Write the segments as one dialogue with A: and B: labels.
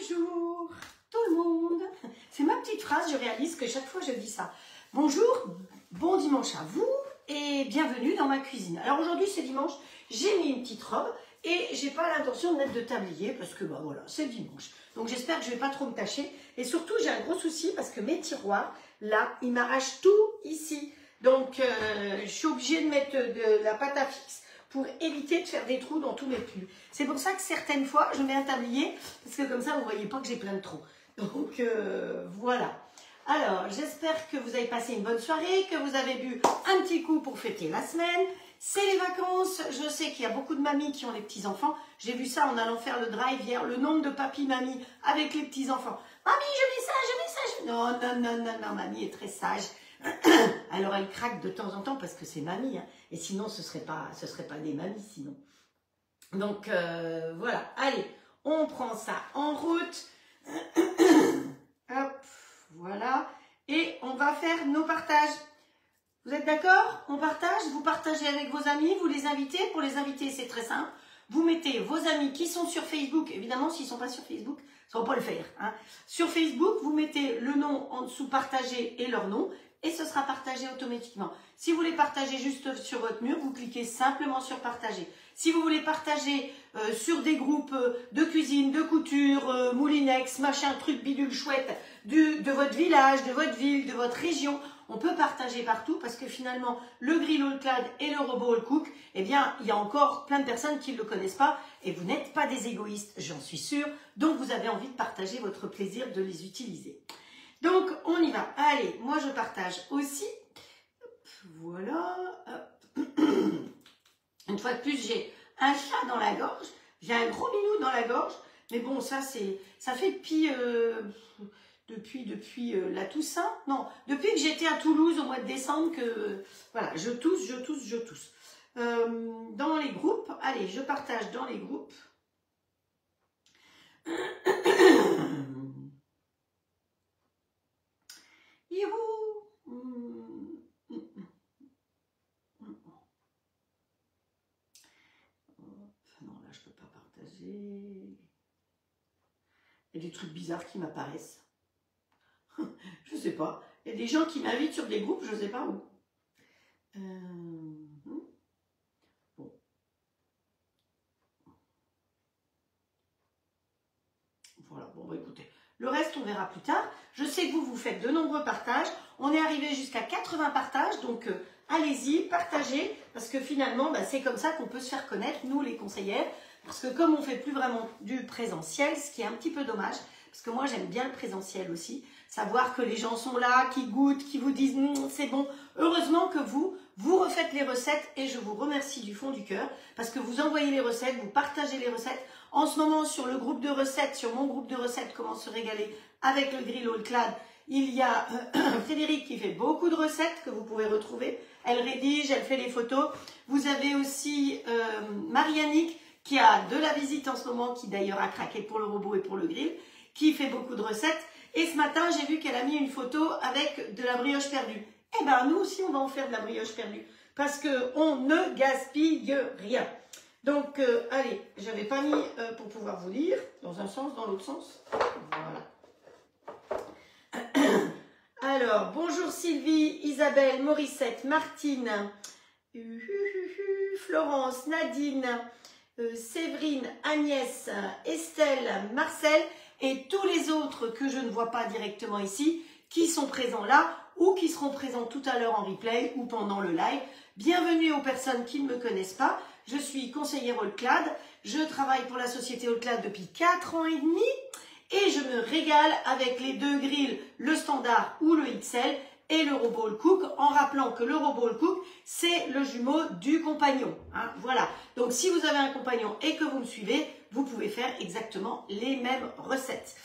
A: Bonjour tout le monde. C'est ma petite phrase, je réalise que chaque fois je dis ça. Bonjour, bon dimanche à vous et bienvenue dans ma cuisine. Alors aujourd'hui c'est dimanche, j'ai mis une petite robe et j'ai pas l'intention de mettre de tablier parce que bah voilà, c'est dimanche. Donc j'espère que je vais pas trop me tâcher et surtout j'ai un gros souci parce que mes tiroirs, là, ils m'arrachent tout ici. Donc je suis obligée de mettre de la pâte à fixe pour éviter de faire des trous dans tous mes pulls. C'est pour ça que certaines fois, je mets un tablier, parce que comme ça, vous ne voyez pas que j'ai plein de trous. Donc, voilà. Alors, j'espère que vous avez passé une bonne soirée, que vous avez bu un petit coup pour fêter la semaine. C'est les vacances. Je sais qu'il y a beaucoup de mamies qui ont les petits-enfants. J'ai vu ça en allant faire le drive hier, le nombre de papis-mamies avec les petits-enfants. Mamie, je mets ça, je mets ça. Non, non, non, non, non, mamie est très sage. Alors elle craque de temps en temps parce que c'est mamie, hein, et sinon ce serait pas des mamies sinon. Donc voilà, allez, on prend ça en route. Hop, voilà, et on va faire nos partages. Vous êtes d'accord? On partage, vous partagez avec vos amis, vous les invitez. Pour les inviter, c'est très simple. Vous mettez vos amis qui sont sur Facebook, évidemment s'ils ne sont pas sur Facebook, ça ne va pas le faire. Hein. Sur Facebook, vous mettez le nom en dessous, partager et leur nom. Et ce sera partagé automatiquement. Si vous voulez partager juste sur votre mur, vous cliquez simplement sur partager. Si vous voulez partager sur des groupes de cuisine, de couture, moulinex, machin, truc bidule chouette, de votre village, de votre ville, de votre région, on peut partager partout parce que finalement, le grill all clad et le robot all cook, eh bien, il y a encore plein de personnes qui ne le connaissent pas et vous n'êtes pas des égoïstes, j'en suis sûre. Donc, vous avez envie de partager votre plaisir de les utiliser. Donc, on y va. Allez, moi, je partage aussi. Voilà. Une fois de plus, j'ai un chat dans la gorge. J'ai un gros minou dans la gorge. Mais bon, ça fait depuis la Toussaint. Non, depuis que j'étais à Toulouse au mois de décembre que, voilà, je tousse. Dans les groupes, allez, je partage dans les groupes. Non, là, je ne peux pas partager. Il y a des trucs bizarres qui m'apparaissent. Je ne sais pas. Il y a des gens qui m'invitent sur des groupes, je ne sais pas où. Bon. Voilà, bon, bah, écoutez. Le reste, on verra plus tard. Je sais que vous faites de nombreux partages. On est arrivé jusqu'à 80 partages, donc allez-y, partagez, parce que finalement, bah, c'est comme ça qu'on peut se faire connaître, nous les conseillères, parce que comme on ne fait plus vraiment du présentiel, ce qui est un petit peu dommage, parce que moi j'aime bien le présentiel aussi, savoir que les gens sont là, qui goûtent, qui vous disent c'est bon. Heureusement que vous refaites les recettes et je vous remercie du fond du cœur, parce que vous envoyez les recettes, vous partagez les recettes. En ce moment, sur le groupe de recettes, sur mon groupe de recettes, comment se régaler avec le grill all clad, il y a Frédéric qui fait beaucoup de recettes que vous pouvez retrouver. Elle rédige, elle fait les photos. Vous avez aussi Marianique qui a de la visite en ce moment, qui d'ailleurs a craqué pour le robot et pour le grill, qui fait beaucoup de recettes. Et ce matin, j'ai vu qu'elle a mis une photo avec de la brioche perdue. Eh bien, nous aussi, on va en faire de la brioche perdue parce qu'on ne gaspille rien. Donc, allez, je n'avais pas mis pour pouvoir vous lire, dans un sens, dans l'autre sens. Voilà. Alors, bonjour Sylvie, Isabelle, Morissette, Martine, Florence, Nadine, Séverine, Agnès, Estelle, Marcel et tous les autres que je ne vois pas directement ici, qui sont présents là ou qui seront présents tout à l'heure en replay ou pendant le live. Bienvenue aux personnes qui ne me connaissent pas. Je suis conseillère all clad, je travaille pour la société all clad depuis 4 ans et demi et je me régale avec les deux grilles, le standard ou le XL et le robot all cook, en rappelant que le robot all cook, c'est le jumeau du compagnon. Hein, voilà, donc si vous avez un compagnon et que vous me suivez, vous pouvez faire exactement les mêmes recettes.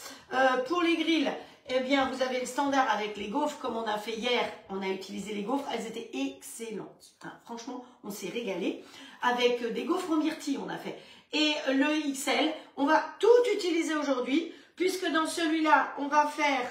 A: Pour les grilles, eh bien, vous avez le standard avec les gaufres, comme on a fait hier, on a utilisé les gaufres, elles étaient excellentes. Hein, franchement, on s'est régalé. Avec des gaufres en myrtille, on a fait. Et le XL, on va tout utiliser aujourd'hui, puisque dans celui-là, on va faire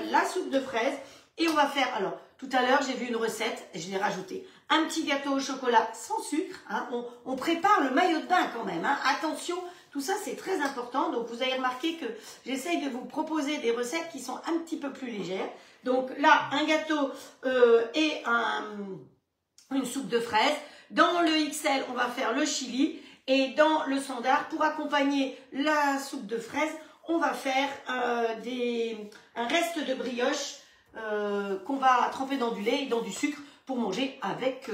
A: la soupe de fraises, et on va faire, alors, tout à l'heure, j'ai vu une recette, et je l'ai rajoutée, un petit gâteau au chocolat sans sucre. Hein. On prépare le maillot de bain quand même. Hein. Attention, tout ça c'est très important. Donc vous avez remarqué que j'essaye de vous proposer des recettes qui sont un petit peu plus légères. Donc là, un gâteau et une soupe de fraises. Dans le XL, on va faire le chili. Et dans le standard, pour accompagner la soupe de fraises, on va faire un reste de brioche qu'on va tremper dans du lait et dans du sucre pour manger avec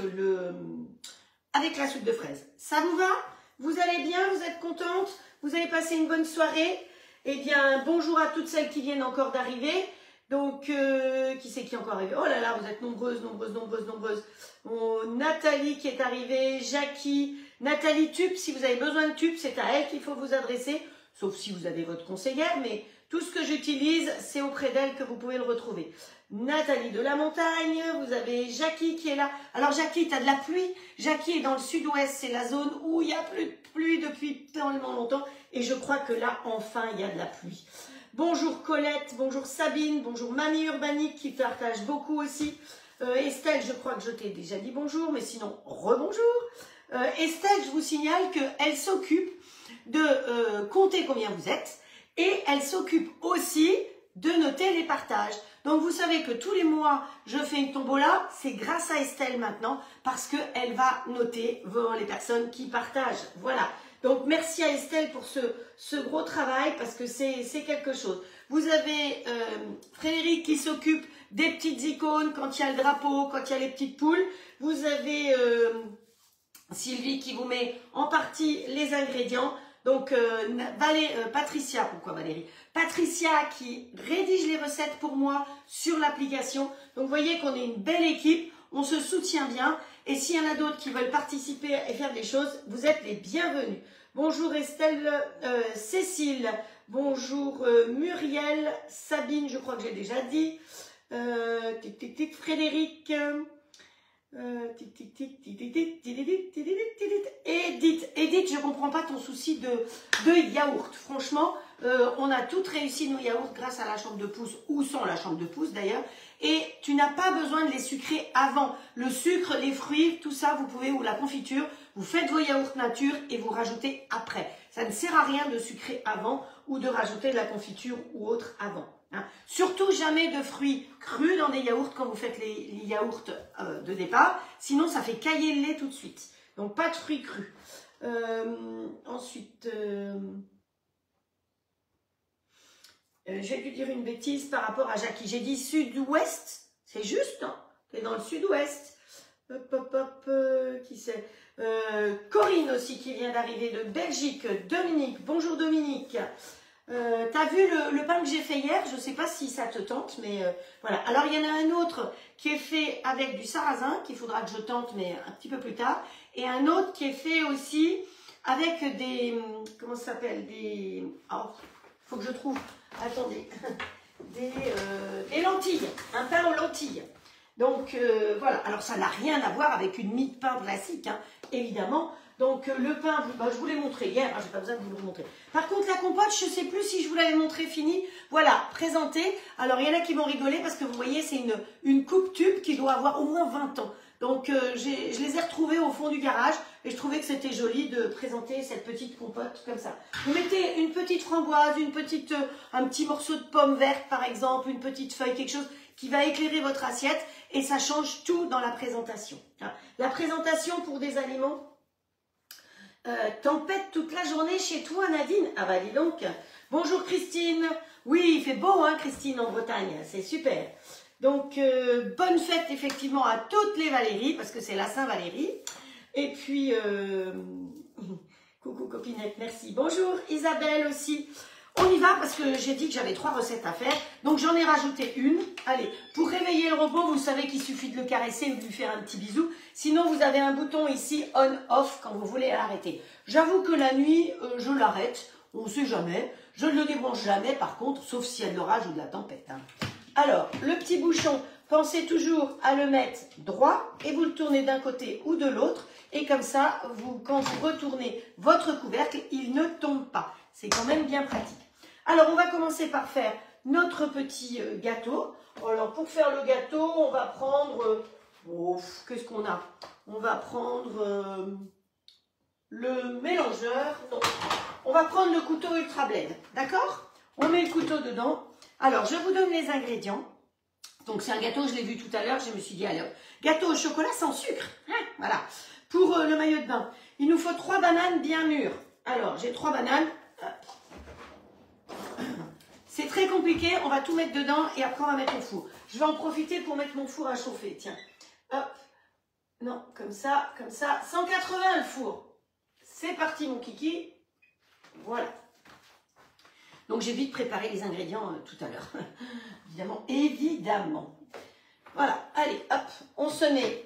A: la soupe de fraises. Ça vous va? Vous allez bien? Vous êtes contente? Vous avez passé une bonne soirée? Eh bien, bonjour à toutes celles qui viennent encore d'arriver. Donc, qui c'est qui est encore arrivé? Oh là là, vous êtes nombreuses. Oh, Nathalie qui est arrivée, Jackie, Nathalie Tup, si vous avez besoin de Tup, c'est à elle qu'il faut vous adresser, sauf si vous avez votre conseillère, mais tout ce que j'utilise, c'est auprès d'elle que vous pouvez le retrouver. Nathalie de la Montagne, vous avez Jackie qui est là. Alors Jackie, tu as de la pluie. Jackie est dans le sud-ouest, c'est la zone où il n'y a plus de pluie depuis tellement longtemps, et je crois que là, enfin, il y a de la pluie. Bonjour Colette, bonjour Sabine, bonjour Mamie Urbanique qui partage beaucoup aussi. Estelle, je crois que je t'ai déjà dit bonjour, mais sinon, rebonjour. Estelle, je vous signale qu'elle s'occupe de compter combien vous êtes et elle s'occupe aussi de noter les partages. Donc, vous savez que tous les mois, je fais une tombola. C'est grâce à Estelle maintenant parce qu'elle va noter les personnes qui partagent. Voilà. Donc, merci à Estelle pour ce gros travail parce que c'est quelque chose. Vous avez Frédéric qui s'occupe des petites icônes quand il y a le drapeau, quand il y a les petites poules. Vous avez Sylvie qui vous met en partie les ingrédients. Donc, Patricia, pourquoi Valérie? Patricia qui rédige les recettes pour moi sur l'application. Donc, vous voyez qu'on est une belle équipe, on se soutient bien. Et s'il y en a d'autres qui veulent participer et faire des choses, vous êtes les bienvenus. Bonjour Estelle, Cécile, bonjour Muriel, Sabine, je crois que j'ai déjà dit. Frédéric, Edith, je comprends pas ton souci de yaourt. Franchement, on a toutes réussi nos yaourts grâce à la chambre de pouce ou sans la chambre de pouce d'ailleurs. Et tu n'as pas besoin de les sucrer avant. Le sucre, les fruits, tout ça, vous pouvez, ou la confiture, vous faites vos yaourts nature et vous rajoutez après. Ça ne sert à rien de sucrer avant ou de rajouter de la confiture ou autre avant. Hein. Surtout jamais de fruits crus dans des yaourts quand vous faites les yaourts de départ. Sinon, ça fait cailler le lait tout de suite. Donc, pas de fruits crus. Ensuite... j'ai dû dire une bêtise par rapport à Jackie. J'ai dit sud-ouest, c'est juste, hein? Tu es dans le sud-ouest. Qui c'est? Corinne aussi qui vient d'arriver de Belgique. Dominique, bonjour Dominique. T'as vu le pain que j'ai fait hier? Je ne sais pas si ça te tente, mais voilà. Alors, il y en a un autre qui est fait avec du sarrasin, qu'il faudra que je tente, mais un petit peu plus tard. Et un autre qui est fait aussi avec des... Comment ça s'appelle? Des... Oh, faut que je trouve... Attendez, des lentilles, un pain aux lentilles. Donc voilà, alors ça n'a rien à voir avec une mie de pain classique, hein, évidemment. Donc le pain, je vous l'ai montré hier, hein, je n'ai pas besoin de vous le montrer. Par contre la compote, je ne sais plus si je vous l'avais montré fini. Voilà, présenté. Alors il y en a qui vont rigoler parce que vous voyez, c'est une coupe tube qui doit avoir au moins 20 ans. Donc je les ai retrouvés au fond du garage et je trouvais que c'était joli de présenter cette petite compote comme ça. Vous mettez une petite framboise, un petit morceau de pomme verte par exemple, une petite feuille, quelque chose qui va éclairer votre assiette et ça change tout dans la présentation. La présentation pour des aliments, tempête toute la journée chez toi Nadine? Ah bah dis donc. Bonjour Christine. Oui, il fait beau hein Christine en Bretagne, c'est super. Donc, bonne fête effectivement à toutes les Valéries, parce que c'est la Saint-Valérie. Et puis, coucou copinette, merci. Bonjour Isabelle aussi. On y va parce que j'ai dit que j'avais 3 recettes à faire. Donc, j'en ai rajouté une. Allez, pour réveiller le robot, vous savez qu'il suffit de le caresser ou de lui faire un petit bisou. Sinon, vous avez un bouton ici, on-off, quand vous voulez l'arrêter. J'avoue que la nuit, je l'arrête. On ne sait jamais. Je ne le débranche jamais, par contre, sauf s'il y a de l'orage ou de la tempête. Hein. Alors, le petit bouchon, pensez toujours à le mettre droit et vous le tournez d'un côté ou de l'autre. Et comme ça, quand vous retournez votre couvercle, il ne tombe pas. C'est quand même bien pratique. Alors, on va commencer par faire notre petit gâteau. Alors, pour faire le gâteau, on va prendre... qu'est-ce qu'on a? On va prendre le mélangeur. Non, on va prendre le couteau Ultra Blend. D'accord? On met le couteau dedans. Alors, je vous donne les ingrédients. Donc, c'est un gâteau, je l'ai vu tout à l'heure. Je me suis dit, allez, gâteau au chocolat sans sucre. Hein, voilà. Pour le maillot de bain, il nous faut 3 bananes bien mûres. Alors, j'ai 3 bananes. C'est très compliqué. On va tout mettre dedans et après, on va mettre au four. Je vais en profiter pour mettre mon four à chauffer. Tiens. Hop. Non, comme ça, comme ça. 180 le four. C'est parti, mon kiki. Voilà. Donc, j'ai vite préparé les ingrédients tout à l'heure. Évidemment, évidemment. Voilà. Allez, hop. On se met.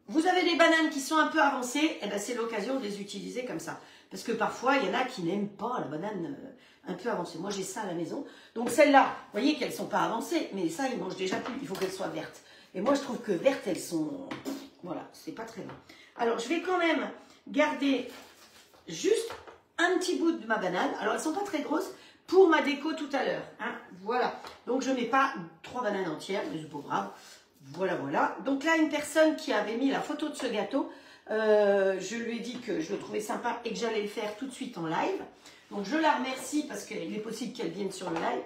A: Vous avez des bananes qui sont un peu avancées. Eh ben, c'est l'occasion de les utiliser comme ça. Parce que parfois, il y en a qui n'aiment pas la banane un peu avancée. Moi, j'ai ça à la maison. Donc, celles-là, vous voyez qu'elles ne sont pas avancées. Mais ça, ils mangent déjà plus. Il faut qu'elles soient vertes. Et moi, je trouve que vertes, elles sont... Voilà, c'est pas très bon. Alors, je vais quand même garder juste un petit bout de ma banane. Alors, elles sont pas très grosses pour ma déco tout à l'heure. Hein. Voilà. Donc, je ne mets pas 3 bananes entières, mais c'est pas grave. Voilà, voilà. Donc là, une personne qui avait mis la photo de ce gâteau, je lui ai dit que je le trouvais sympa et que j'allais le faire tout de suite en live. Donc, je la remercie parce qu'il est possible qu'elle vienne sur le live.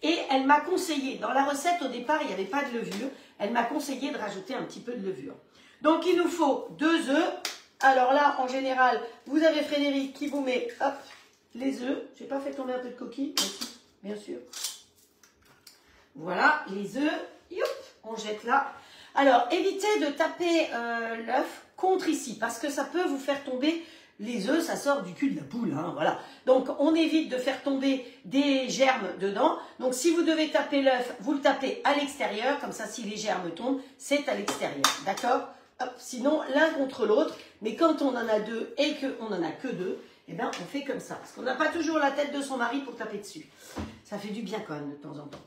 A: Et elle m'a conseillé, dans la recette, au départ, il n'y avait pas de levure. Elle m'a conseillé de rajouter un petit peu de levure. Donc, il nous faut 2 œufs. Alors là, en général, vous avez Frédéric qui vous met, hop, les œufs. Je n'ai pas fait tomber un peu de coquille, bien sûr. Voilà, les œufs. Youp, on jette là. Alors, évitez de taper l'œuf contre ici, parce que ça peut vous faire tomber les œufs, ça sort du cul de la poule. Hein, voilà. Donc, on évite de faire tomber des germes dedans. Donc, si vous devez taper l'œuf, vous le tapez à l'extérieur. Comme ça, si les germes tombent, c'est à l'extérieur. D'accord? Sinon, l'un contre l'autre. Mais quand on en a 2 et qu'on n'en a que 2, eh bien, on fait comme ça. Parce qu'on n'a pas toujours la tête de son mari pour taper dessus. Ça fait du bien quand même de temps en temps.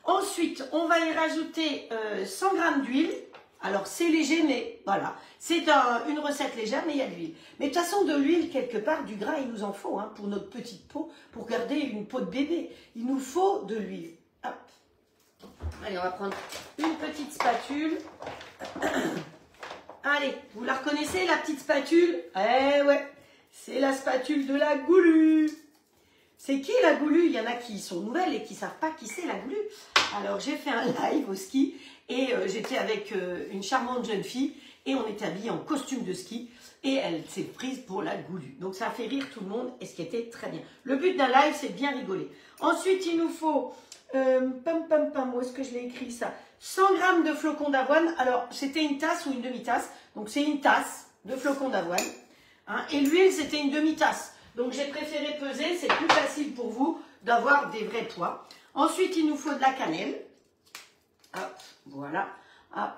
A: Ensuite, on va y rajouter 100 g d'huile. Alors, c'est léger, mais voilà. C'est une recette légère, mais il y a de l'huile. Mais de toute façon, de l'huile, quelque part, du gras, il nous en faut hein, pour notre petite peau, pour garder une peau de bébé. Il nous faut de l'huile. Hop. Allez, on va prendre une petite spatule. Allez, vous la reconnaissez, la petite spatule? Eh ouais, c'est la spatule de la Goulue. C'est qui la Goulue? Il y en a qui sont nouvelles et qui ne savent pas qui c'est la Goulue. Alors, j'ai fait un live au ski et j'étais avec une charmante jeune fille et on était habillés en costume de ski et elle s'est prise pour la Goulue. Donc, ça a fait rire tout le monde et ce qui était très bien. Le but d'un live, c'est de bien rigoler. Ensuite, il nous faut, où est-ce que je l'ai écrit ça? 100 g de flocons d'avoine. Alors, c'était une tasse ou une demi-tasse. Donc, c'est une tasse de flocons d'avoine. Hein, et l'huile, c'était une demi-tasse. Donc, j'ai préféré peser. C'est plus facile pour vous d'avoir des vrais poids. Ensuite, il nous faut de la cannelle. Hop, voilà. Hop.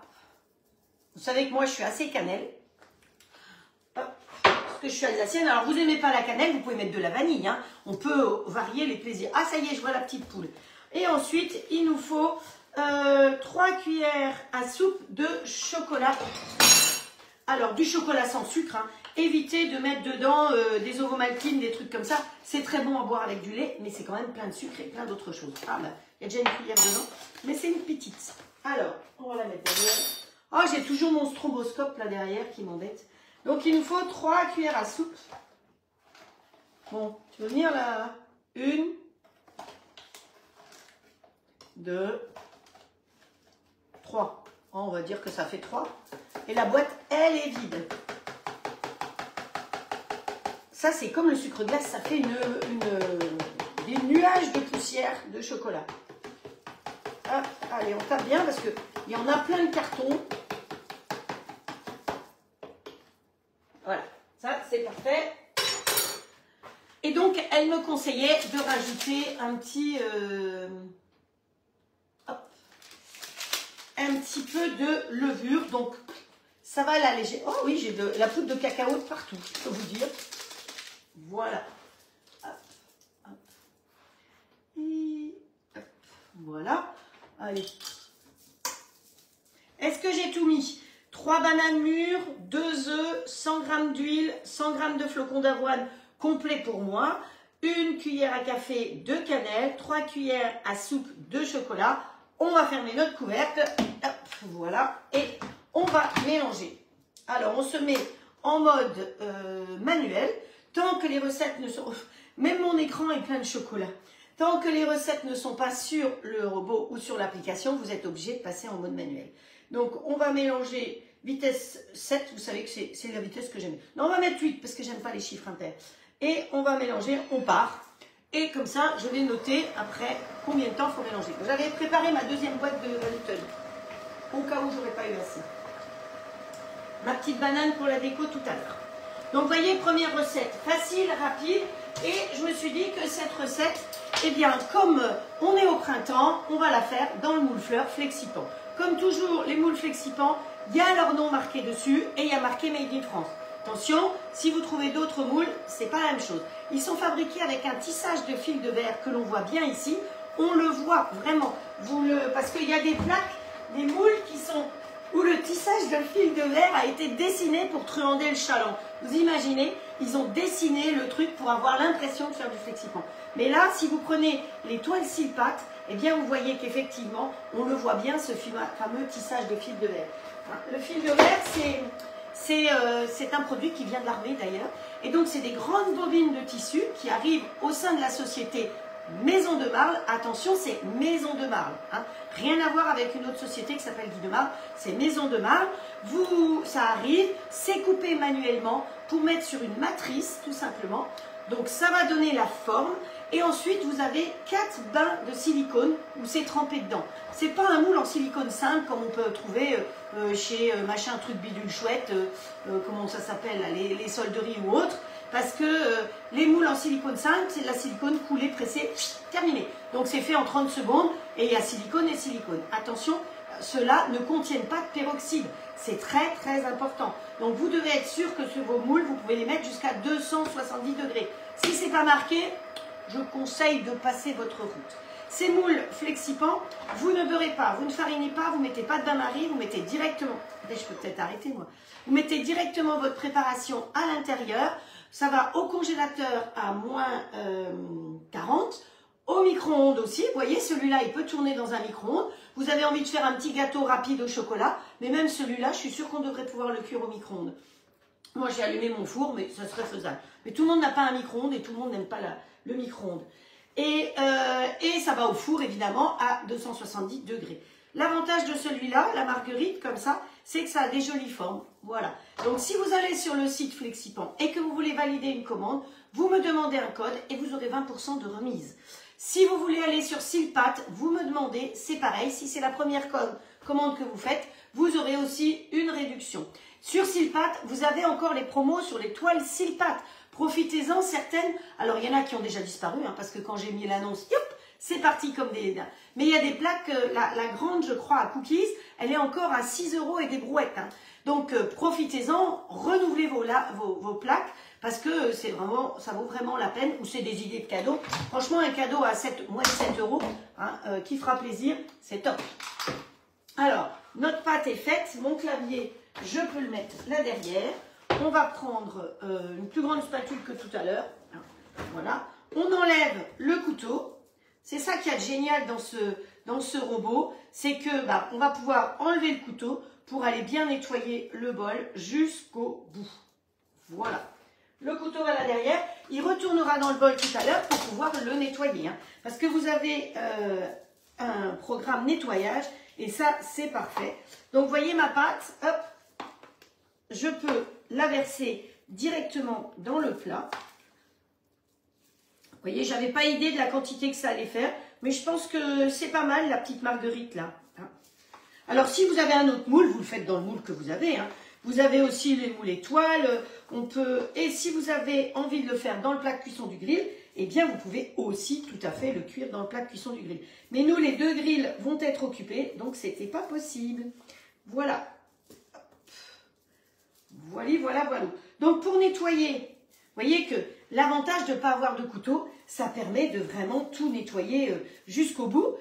A: Vous savez que moi, je suis assez cannelle. Hop, parce que je suis alsacienne. Alors, vous n'aimez pas la cannelle, vous pouvez mettre de la vanille. Hein. On peut varier les plaisirs. Ah, ça y est, je vois la petite poule. Et ensuite, il nous faut 3 cuillères à soupe de chocolat. Alors, du chocolat sans sucre. Hein. Évitez de mettre dedans des ovomaltines, des trucs comme ça. C'est très bon à boire avec du lait, mais c'est quand même plein de sucre et plein d'autres choses. Ah, ben, il y a déjà une cuillère dedans, mais c'est une petite. Alors, on va la mettre derrière. Oh, j'ai toujours mon stroboscope là derrière qui m'embête. Donc, il nous faut 3 cuillères à soupe. Bon, tu veux venir là? 1, 2, 3. Oh, on va dire que ça fait 3. Et la boîte, elle est vide. Ça, c'est comme le sucre glace, ça fait des nuages de poussière de chocolat. Hop, allez, on tape bien parce qu'il y en a plein de cartons. Voilà, ça, c'est parfait. Et donc, elle me conseillait de rajouter un petit... un petit peu de levure, donc ça va l'alléger. Oh oui, j'ai de la poudre de cacao de partout, je peux vous dire. Voilà. Hop, hop. Et hop, voilà. Allez. Est-ce que j'ai tout mis? 3 bananes mûres, 2 œufs, 100 g d'huile, 100 g de flocons d'avoine complet pour moi, 1 cuillère à café de cannelle, 3 cuillères à soupe de chocolat. On va fermer notre couvercle. Hop, voilà. Et on va mélanger. Alors, on se met en mode manuel, tant que les recettes ne sont... Même mon écran est plein de chocolat. Tant que les recettes ne sont pas sur le robot ou sur l'application, vous êtes obligé de passer en mode manuel. Donc, on va mélanger vitesse 7, vous savez que c'est la vitesse que j'aime. Non, on va mettre 8 parce que j'aime pas les chiffres impairs. Et on va mélanger, on part. Et comme ça, je vais noter après combien de temps il faut mélanger. J'avais préparé ma deuxième boîte de Newton, au cas où j'aurais pas eu assez. Ma petite banane pour la déco tout à l'heure. Donc, vous voyez, première recette, facile, rapide. Et je me suis dit que cette recette, eh bien, comme on est au printemps, on va la faire dans le moule fleur Flexipan. Comme toujours, les moules Flexipan, il y a leur nom marqué dessus et il y a marqué Made in France. Attention, si vous trouvez d'autres moules, c'est pas la même chose. Ils sont fabriqués avec un tissage de fil de verre que l'on voit bien ici. On le voit vraiment, parce qu'il y a des plaques, des moules qui sont où le tissage de fil de verre a été dessiné pour truander le chaland. Vous imaginez, ils ont dessiné le truc pour avoir l'impression de faire du Flexipan. Mais là, si vous prenez les toiles Silpat, eh bien vous voyez qu'effectivement, on le voit bien, ce fameux tissage de fil de verre. Le fil de verre, c'est un produit qui vient de l'armée d'ailleurs. Et donc, c'est des grandes bobines de tissu qui arrivent au sein de la société Maison de Marle. Attention, c'est Maison de Marle. Hein. Rien à voir avec une autre société qui s'appelle Guy de Marle. C'est Maison de Marle. Ça arrive, c'est coupé manuellement pour mettre sur une matrice, tout simplement. Donc, ça va donner la forme. Et ensuite, vous avez 4 bains de silicone où c'est trempé dedans. C'est pas un moule en silicone simple comme on peut trouver chez machin truc bidule chouette, comment ça s'appelle, les solderies ou autres. Parce que les moules en silicone simple, c'est de la silicone coulée, pressée, terminé. Donc c'est fait en 30 secondes et il y a silicone et silicone. Attention, ceux-là ne contiennent pas de peroxyde. C'est très très important. Donc vous devez être sûr que vos moules, vous pouvez les mettre jusqu'à 270 degrés. Si ce n'est pas marqué, je conseille de passer votre route. Ces moules Flexipan, vous ne beurrez pas, vous ne farinez pas, vous ne mettez pas de bain-marie, vous mettez directement, je peux peut-être arrêter moi, vous mettez directement votre préparation à l'intérieur, ça va au congélateur à moins 40, au micro-ondes aussi, vous voyez celui-là il peut tourner dans un micro-ondes, vous avez envie de faire un petit gâteau rapide au chocolat, mais même celui-là je suis sûre qu'on devrait pouvoir le cuire au micro-ondes. Moi j'ai allumé mon four mais ça serait faisable, mais tout le monde n'a pas un micro-ondes et tout le monde n'aime pas le micro-ondes. Et ça va au four évidemment à 270 degrés. L'avantage de celui-là, la marguerite comme ça, c'est que ça a des jolies formes. Voilà. Donc si vous allez sur le site Flexipan et que vous voulez valider une commande, vous me demandez un code et vous aurez 20% de remise. Si vous voulez aller sur Silpat, vous me demandez, c'est pareil, si c'est la première commande que vous faites, vous aurez aussi une réduction. Sur Silpat, vous avez encore les promos sur les toiles Silpat. Profitez-en, certaines, alors il y en a qui ont déjà disparu, hein, parce que quand j'ai mis l'annonce, c'est parti comme des... Mais il y a des plaques, la grande, je crois, à cookies, elle est encore à 6 € et des brouettes. Hein. Donc profitez-en, renouvelez vos plaques, parce que c'est vraiment, ça vaut vraiment la peine, ou c'est des idées de cadeaux. Franchement, un cadeau à moins de 7 €, hein, qui fera plaisir, c'est top. Alors, notre pâte est faite, mon clavier, je peux le mettre là derrière. On va prendre une plus grande spatule que tout à l'heure. Voilà. On enlève le couteau. C'est ça qui est génial dans ce robot. C'est que on va pouvoir enlever le couteau pour aller bien nettoyer le bol jusqu'au bout. Voilà. Le couteau va là derrière. Il retournera dans le bol tout à l'heure pour pouvoir le nettoyer. Hein, parce que vous avez un programme nettoyage. Et ça, c'est parfait. Donc, vous voyez ma pâte. Hop. Je peux la verser directement dans le plat. Vous voyez, je n'avais pas idée de la quantité que ça allait faire, mais je pense que c'est pas mal la petite marguerite là. Hein. Alors si vous avez un autre moule, vous le faites dans le moule que vous avez. Hein. Vous avez aussi les moules étoiles, et si vous avez envie de le faire dans le plat de cuisson du grill, eh bien vous pouvez aussi tout à fait le cuire dans le plat de cuisson du grill. Mais nous, les deux grilles vont être occupés, donc c'était pas possible. Voilà. Voilà. Donc pour nettoyer, vous voyez que l'avantage de ne pas avoir de couteau, ça permet de vraiment tout nettoyer jusqu'au bout.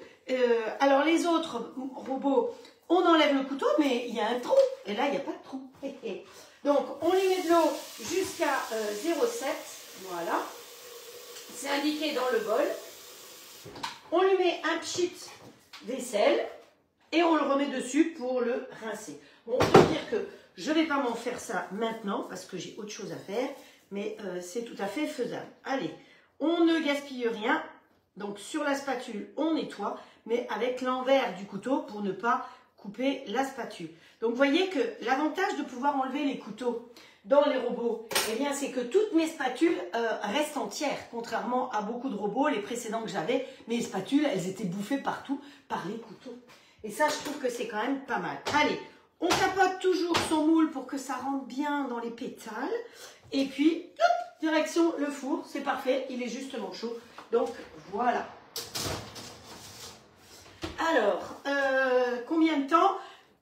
A: Alors les autres robots, on enlève le couteau, mais il y a un trou. Et là, il n'y a pas de trou. Donc on lui met de l'eau jusqu'à 0,7. Voilà. C'est indiqué dans le bol. On lui met un pchit vaisselle et on le remet dessus pour le rincer. Bon, on peut dire que Je ne vais pas m'en faire ça maintenant parce que j'ai autre chose à faire, mais c'est tout à fait faisable. Allez, on ne gaspille rien. Donc sur la spatule, on nettoie, mais avec l'envers du couteau pour ne pas couper la spatule. Donc vous voyez que l'avantage de pouvoir enlever les couteaux dans les robots, eh bien c'est que toutes mes spatules restent entières, contrairement à beaucoup de robots, les précédents que j'avais, mes spatules, elles étaient bouffées partout par les couteaux. Et ça, je trouve que c'est quand même pas mal. Allez, on tapote toujours son moule pour que ça rentre bien dans les pétales. Et puis, hop, direction le four, c'est parfait, il est justement chaud. Donc voilà. Alors, combien de temps?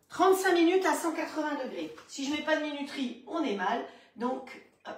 A: 35 minutes à 180 degrés. Si je ne mets pas de minuterie, on est mal. Donc, hop.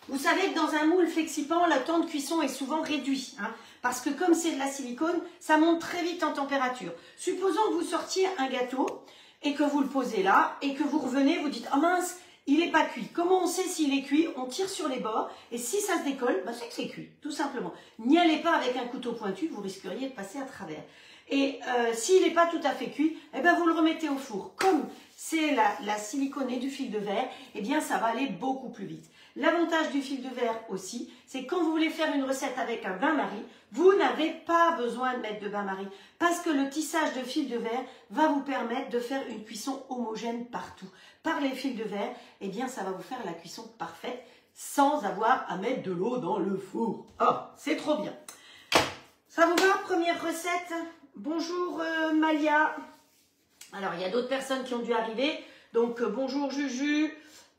A: Vous savez que dans un moule flexipan, le temps de cuisson est souvent réduit. Hein, parce que comme c'est de la silicone, ça monte très vite en température. Supposons que vous sortiez un gâteau et que vous le posez là et que vous revenez, vous dites « Ah mince, il n'est pas cuit ». Comment on sait s'il est cuit? On tire sur les bords et si ça se décolle, bah c'est que c'est cuit, tout simplement. N'y allez pas avec un couteau pointu, vous risqueriez de passer à travers. Et s'il n'est pas tout à fait cuit, eh ben vous le remettez au four. Comme c'est la silicone et du fil de verre, eh bien ça va aller beaucoup plus vite. L'avantage du fil de verre aussi, c'est quand vous voulez faire une recette avec un bain-marie, vous n'avez pas besoin de mettre de bain-marie parce que le tissage de fil de verre va vous permettre de faire une cuisson homogène partout. Par les fils de verre, eh bien ça va vous faire la cuisson parfaite sans avoir à mettre de l'eau dans le four. Oh, c'est trop bien. Ça vous va, première recette? Bonjour Malia. Alors, il y a d'autres personnes qui ont dû arriver. Donc, bonjour Juju.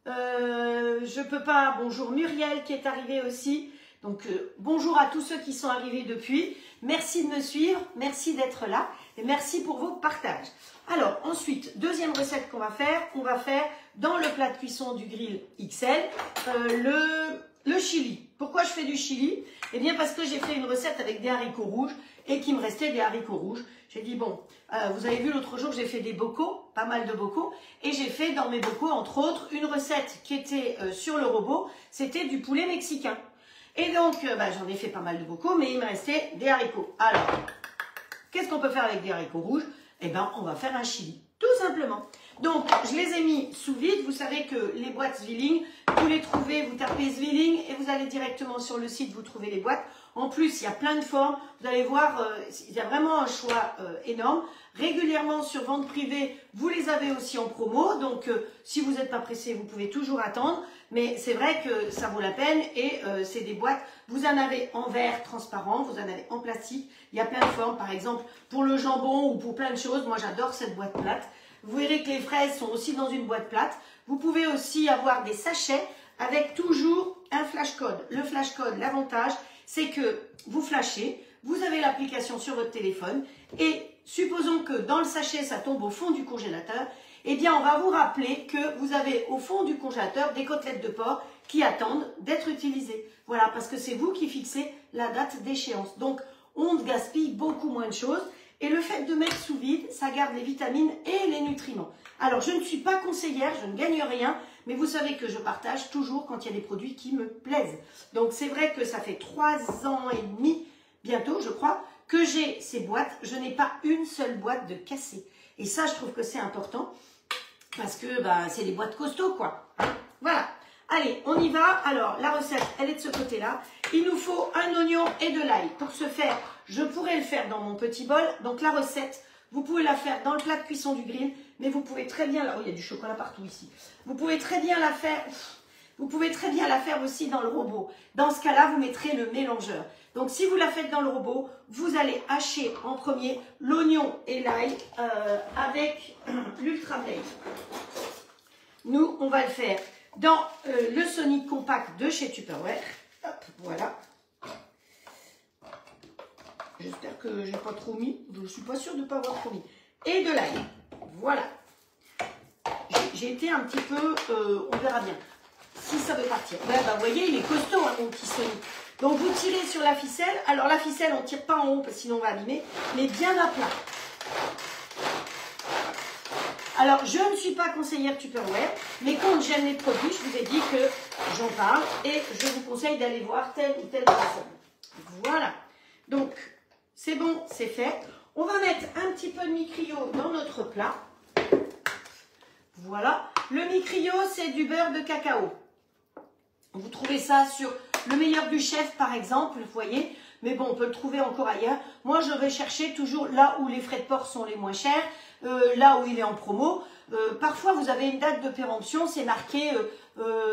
A: Je peux pas. Bonjour Muriel qui est arrivée aussi. Donc, bonjour à tous ceux qui sont arrivés depuis. Merci de me suivre. Merci d'être là. Et merci pour vos partages. Alors, ensuite, deuxième recette qu'on va faire. On va faire dans le plat de cuisson du grill XL le chili. Pourquoi je fais du chili? Eh bien, parce que j'ai fait une recette avec des haricots rouges et qu'il me restait des haricots rouges. J'ai dit, bon, vous avez vu l'autre jour, j'ai fait des bocaux, pas mal de bocaux, et j'ai fait dans mes bocaux, entre autres, une recette qui était sur le robot, c'était du poulet mexicain. Et donc, j'en ai fait pas mal de bocaux, mais il me restait des haricots. Alors, qu'est-ce qu'on peut faire avec des haricots rouges? Eh bien, on va faire un chili, tout simplement. Donc, je les ai mis sous vide. Vous savez que les boîtes Zwilling, vous les trouvez, vous tapez Zwilling et vous allez directement sur le site, vous trouvez les boîtes. En plus, il y a plein de formes. Vous allez voir, il y a vraiment un choix énorme. Régulièrement sur vente privée, vous les avez aussi en promo. Donc, si vous n'êtes pas pressé, vous pouvez toujours attendre. Mais c'est vrai que ça vaut la peine et c'est des boîtes. Vous en avez en verre transparent, vous en avez en plastique. Il y a plein de formes. Par exemple, pour le jambon ou pour plein de choses. Moi, j'adore cette boîte plate. Vous verrez que les fraises sont aussi dans une boîte plate. Vous pouvez aussi avoir des sachets avec toujours un flash code. Le flash code, l'avantage, c'est que vous flashez, vous avez l'application sur votre téléphone et supposons que dans le sachet, ça tombe au fond du congélateur, eh bien, on va vous rappeler que vous avez au fond du congélateur des côtelettes de porc qui attendent d'être utilisées. Voilà, parce que c'est vous qui fixez la date d'échéance. Donc, on gaspille beaucoup moins de choses. Et le fait de mettre sous vide, ça garde les vitamines et les nutriments. Alors, je ne suis pas conseillère, je ne gagne rien, mais vous savez que je partage toujours quand il y a des produits qui me plaisent. Donc, c'est vrai que ça fait 3 ans et demi, bientôt, je crois, que j'ai ces boîtes. Je n'ai pas une seule boîte de cassée. Et ça, je trouve que c'est important parce que c'est des boîtes costauds, quoi. Voilà. Allez, on y va. Alors, la recette, elle est de ce côté-là. Il nous faut un oignon et de l'ail. Pour ce faire, je pourrais le faire dans mon petit bol. Donc, la recette, vous pouvez la faire dans le plat de cuisson du grill. Mais vous pouvez très bien... Oh, il y a du chocolat partout ici. Vous pouvez très bien la faire... Vous pouvez très bien la faire aussi dans le robot. Dans ce cas-là, vous mettrez le mélangeur. Donc, si vous la faites dans le robot, vous allez hacher en premier l'oignon et l'ail avec l'Ultra Blade. Nous, on va le faire dans le Sonic Compact de chez Tupperware. Hop, voilà. J'espère que j'ai pas trop mis. Je ne suis pas sûre de ne pas avoir trop mis. Et de l'ail. Voilà. J'ai été un petit peu... on verra bien si ça veut partir. Ouais, vous voyez, il est costaud, hein, mon petit Sonic. Donc, vous tirez sur la ficelle. Alors, la ficelle, on ne tire pas en haut, parce que sinon on va abîmer, mais bien à plat. Alors, je ne suis pas conseillère Tupperware, mais quand j'aime les produits, je vous ai dit que j'en parle et je vous conseille d'aller voir telle ou telle personne. Voilà. Donc, c'est bon, c'est fait. On va mettre un petit peu de mi-cryo dans notre plat. Voilà. Le mi-crio, c'est du beurre de cacao. Vous trouvez ça sur le meilleur du chef, par exemple, vous voyez. Mais bon, on peut le trouver encore ailleurs. Moi, je vais chercher toujours là où les frais de port sont les moins chers, là où il est en promo. Parfois, vous avez une date de péremption, c'est marqué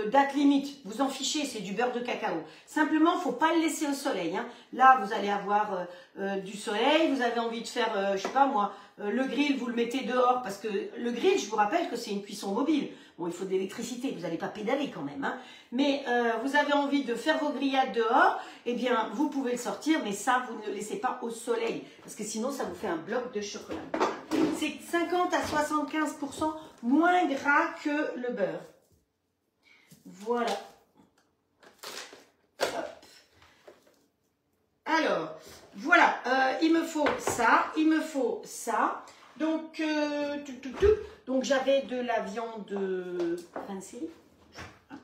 A: date limite. Vous en fichez, c'est du beurre de cacao. Simplement, il ne faut pas le laisser au soleil. Hein. Là, vous allez avoir du soleil, vous avez envie de faire, je ne sais pas moi, le grill, vous le mettez dehors. Parce que le grill, je vous rappelle que c'est une cuisson mobile. Bon, il faut de l'électricité, vous n'allez pas pédaler quand même. Hein. Mais vous avez envie de faire vos grillades dehors, eh bien, vous pouvez le sortir, mais ça, vous ne le laissez pas au soleil. Parce que sinon, ça vous fait un bloc de chocolat. C'est 50 à 75% moins gras que le beurre. Voilà. Hop. Alors, voilà. Il me faut ça, il me faut ça. Donc, donc j'avais de la viande fin de série.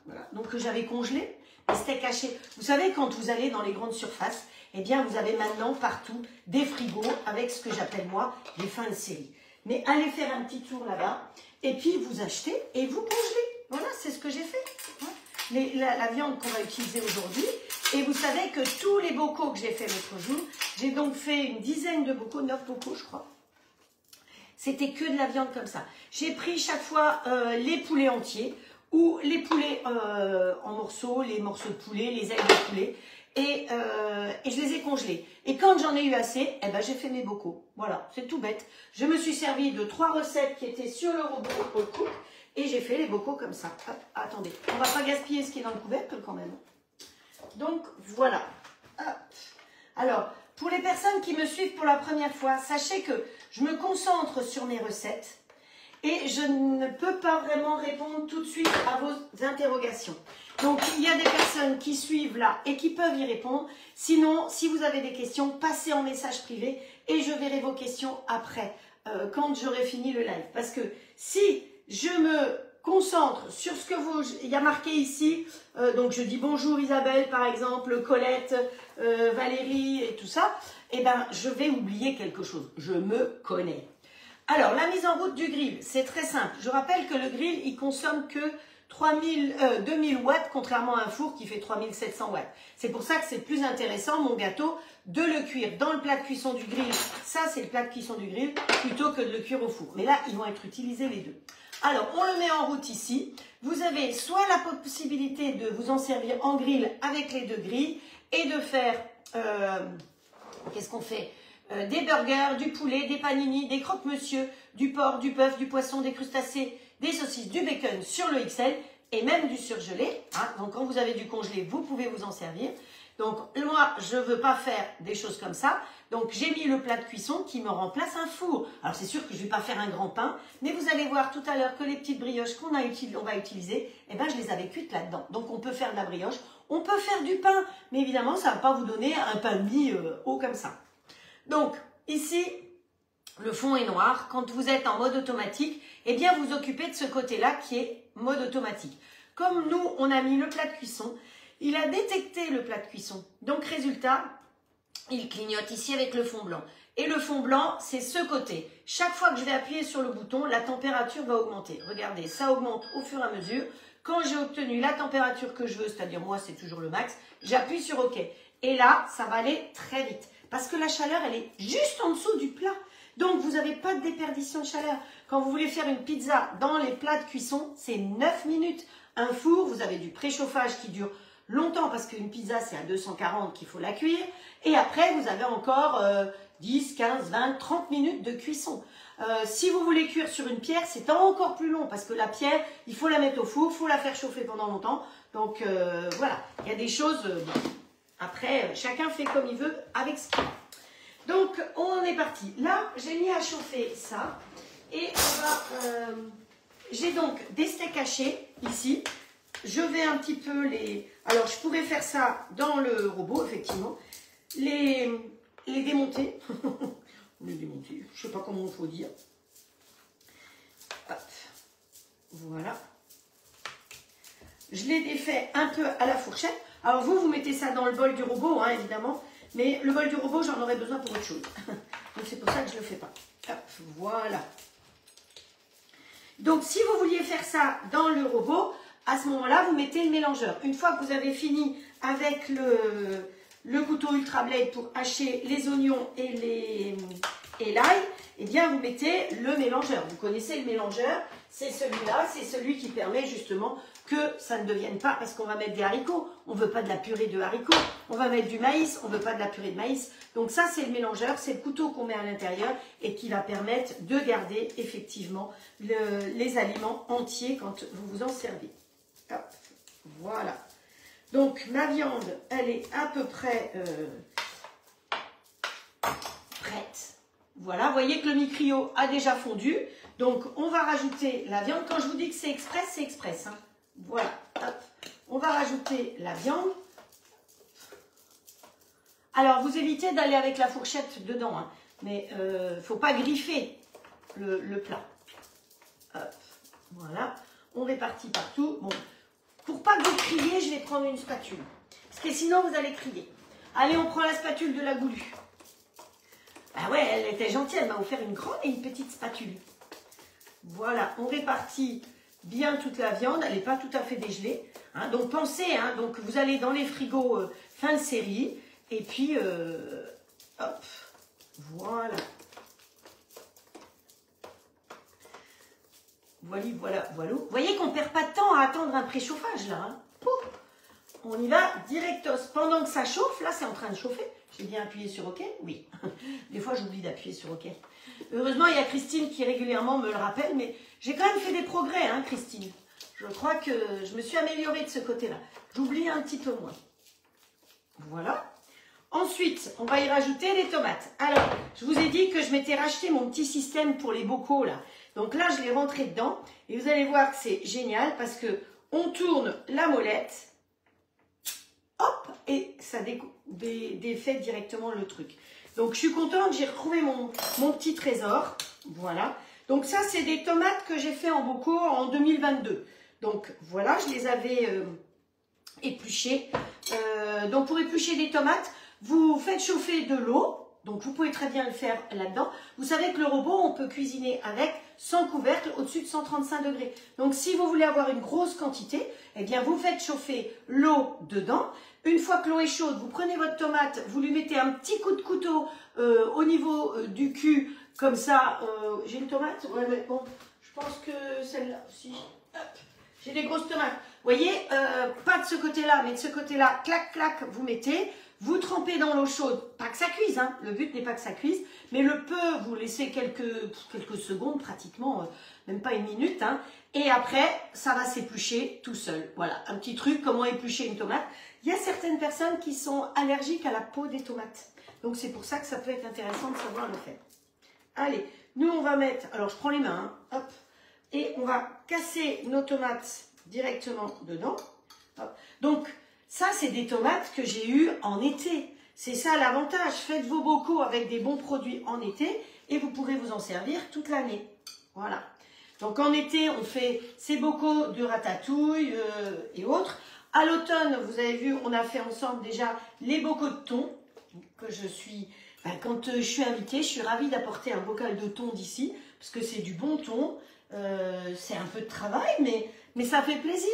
A: Voilà. Donc, j'avais congelé. Les steaks hachés. Vous savez, quand vous allez dans les grandes surfaces, eh bien, vous avez maintenant partout des frigos avec ce que j'appelle moi les fins de série. Mais allez faire un petit tour là-bas et puis vous achetez et vous congelez. Voilà, c'est ce que j'ai fait. La viande qu'on va utiliser aujourd'hui. Et vous savez que tous les bocaux que j'ai fait l'autre jour, j'ai donc fait une dizaine de bocaux, 9 bocaux je crois. C'était que de la viande comme ça. J'ai pris chaque fois les poulets entiers ou les poulets en morceaux, les morceaux de poulet, les ailes de poulet. Et je les ai congelés. Et quand j'en ai eu assez, eh ben, j'ai fait mes bocaux. Voilà, c'est tout bête. Je me suis servi de 3 recettes qui étaient sur le robot pour le cook. Et j'ai fait les bocaux comme ça. Hop, attendez, on ne va pas gaspiller ce qui est dans le couvercle quand même. Donc, voilà. Hop. Alors, pour les personnes qui me suivent pour la première fois, sachez que je me concentre sur mes recettes. Et je ne peux pas vraiment répondre tout de suite à vos interrogations. Donc, il y a des personnes qui suivent là et qui peuvent y répondre. Sinon, si vous avez des questions, passez en message privé et je verrai vos questions après, quand j'aurai fini le live. Parce que si je me concentre sur ce que il y a marqué ici, donc je dis bonjour Isabelle par exemple, Colette, Valérie et tout ça, eh ben, je vais oublier quelque chose. Je me connais. Alors, la mise en route du grill, c'est très simple. Je rappelle que le grill, il consomme que 2000 watts, contrairement à un four qui fait 3700 watts. C'est pour ça que c'est plus intéressant, mon gâteau, de le cuire dans le plat de cuisson du grill. Ça, c'est le plat de cuisson du grill, plutôt que de le cuire au four. Mais là, ils vont être utilisés les deux. Alors, on le met en route ici. Vous avez soit la possibilité de vous en servir en grill avec les deux grilles et de faire, qu'est-ce qu'on fait ? Des burgers, du poulet, des panini, des croque-monsieur, du porc, du bœuf, du poisson, des crustacés, des saucisses, du bacon sur le XL et même du surgelé. Hein. Donc, quand vous avez du congelé, vous pouvez vous en servir. Donc, moi, je ne veux pas faire des choses comme ça. Donc, j'ai mis le plat de cuisson qui me remplace un four. Alors, c'est sûr que je ne vais pas faire un grand pain, mais vous allez voir tout à l'heure que les petites brioches qu'on va utiliser, eh ben, je les avais cuites là-dedans. Donc, on peut faire de la brioche, on peut faire du pain, mais évidemment, ça ne va pas vous donner un pain de mie haut comme ça. Donc, ici, le fond est noir. Quand vous êtes en mode automatique, eh bien, vous occupez de ce côté-là qui est mode automatique. Comme nous, on a mis le plat de cuisson, il a détecté le plat de cuisson. Donc, résultat, il clignote ici avec le fond blanc. Et le fond blanc, c'est ce côté. Chaque fois que je vais appuyer sur le bouton, la température va augmenter. Regardez, ça augmente au fur et à mesure. Quand j'ai obtenu la température que je veux, c'est-à-dire moi, c'est toujours le max, j'appuie sur OK. Et là, ça va aller très vite. Parce que la chaleur, elle est juste en dessous du plat. Donc, vous n'avez pas de déperdition de chaleur. Quand vous voulez faire une pizza dans les plats de cuisson, c'est 9 minutes. Un four, vous avez du préchauffage qui dure longtemps parce qu'une pizza, c'est à 240 qu'il faut la cuire. Et après, vous avez encore 10, 15, 20, 30 minutes de cuisson. Si vous voulez cuire sur une pierre, c'est encore plus long parce que la pierre, il faut la mettre au four, il faut la faire chauffer pendant longtemps. Donc, voilà, il y a des choses... Après, chacun fait comme il veut avec ce qu'il a. Donc, on est parti. Là, j'ai mis à chauffer ça. Et on va... j'ai donc des steaks hachés ici. Je vais un petit peu les... Alors, je pourrais faire ça dans le robot, effectivement. Les démonter. Les démonter, je ne sais pas comment il faut dire. Hop. Voilà. Je les défais un peu à la fourchette. Alors vous mettez ça dans le bol du robot, hein, évidemment. Mais le bol du robot, j'en aurais besoin pour autre chose. Donc c'est pour ça que je ne le fais pas. Hop, voilà. Donc, si vous vouliez faire ça dans le robot, à ce moment-là, vous mettez le mélangeur. Une fois que vous avez fini avec le couteau Ultra Blade pour hacher les oignons et l'ail, eh bien, vous mettez le mélangeur. Vous connaissez le mélangeur, c'est celui-là, c'est celui qui permet justement que ça ne devienne pas, parce qu'on va mettre des haricots, on ne veut pas de la purée de haricots, on va mettre du maïs, on ne veut pas de la purée de maïs. Donc ça, c'est le mélangeur, c'est le couteau qu'on met à l'intérieur et qui va permettre de garder effectivement les aliments entiers quand vous vous en servez. Hop, voilà. Donc ma viande, elle est à peu près prête. Voilà, vous voyez que le micrio a déjà fondu. Donc on va rajouter la viande. Quand je vous dis que c'est express, c'est express. Hein. Voilà, hop. On va rajouter la viande. Alors vous évitez d'aller avec la fourchette dedans. Hein. Mais il ne faut pas griffer le plat. Hop, voilà. On répartit partout. Bon. Pour pas que vous criez, je vais prendre une spatule. Parce que sinon, vous allez crier. Allez, on prend la spatule de la Goulue. Ah ouais, elle était gentille. Elle m'a offert une grande et une petite spatule. Voilà, on répartit bien toute la viande. Elle n'est pas tout à fait dégelée. Hein, donc, pensez, hein, donc vous allez dans les frigos fin de série. Et puis, hop, voilà. Voilà. Vous voyez qu'on ne perd pas de temps à attendre un préchauffage, là. Hein. Pouf, on y va directos. Pendant que ça chauffe, là, c'est en train de chauffer. J'ai bien appuyé sur OK? Oui. Des fois, j'oublie d'appuyer sur OK. Heureusement, il y a Christine qui régulièrement me le rappelle, mais j'ai quand même fait des progrès, hein, Christine. Je crois que je me suis améliorée de ce côté-là. J'oublie un petit peu moins. Voilà. Ensuite, on va y rajouter les tomates. Alors, je vous ai dit que je m'étais racheté mon petit système pour les bocaux, là. Donc là, je l'ai rentré dedans. Et vous allez voir que c'est génial parce que on tourne la molette. Hop, et ça défait directement le truc. Donc, je suis contente, j'ai retrouvé mon petit trésor. Voilà. Donc, ça, c'est des tomates que j'ai fait en bocaux en 2022. Donc, voilà, je les avais épluchées. Donc, pour éplucher des tomates, vous faites chauffer de l'eau. Donc, vous pouvez très bien le faire là-dedans. Vous savez que le robot, on peut cuisiner avec sans couvercle au-dessus de 135 degrés. Donc, si vous voulez avoir une grosse quantité, eh bien, vous faites chauffer l'eau dedans. Une fois que l'eau est chaude, vous prenez votre tomate, vous lui mettez un petit coup de couteau au niveau du cul, comme ça. J'ai une tomate? Ouais, mais bon, je pense que celle-là aussi. J'ai des grosses tomates. Vous voyez, pas de ce côté-là, mais de ce côté-là, clac, clac, vous mettez. Vous trempez dans l'eau chaude, pas que ça cuise, hein. Le but n'est pas que ça cuise, mais le peu, vous laissez quelques secondes, pratiquement, même pas une minute, hein. Et après, ça va s'éplucher tout seul. Voilà, un petit truc, comment éplucher une tomate. Il y a certaines personnes qui sont allergiques à la peau des tomates. Donc c'est pour ça que ça peut être intéressant de savoir le faire. Allez, nous on va mettre, alors je prends les mains, hein, hop, et on va casser nos tomates directement dedans. Hop. Donc, ça, c'est des tomates que j'ai eues en été. C'est ça l'avantage. Faites vos bocaux avec des bons produits en été et vous pourrez vous en servir toute l'année. Voilà. Donc en été, on fait ces bocaux de ratatouille et autres. À l'automne, vous avez vu, on a fait ensemble déjà les bocaux de thon. Que je suis, quand je suis invitée, je suis ravie d'apporter un bocal de thon d'ici parce que c'est du bon thon. C'est un peu de travail, mais ça fait plaisir.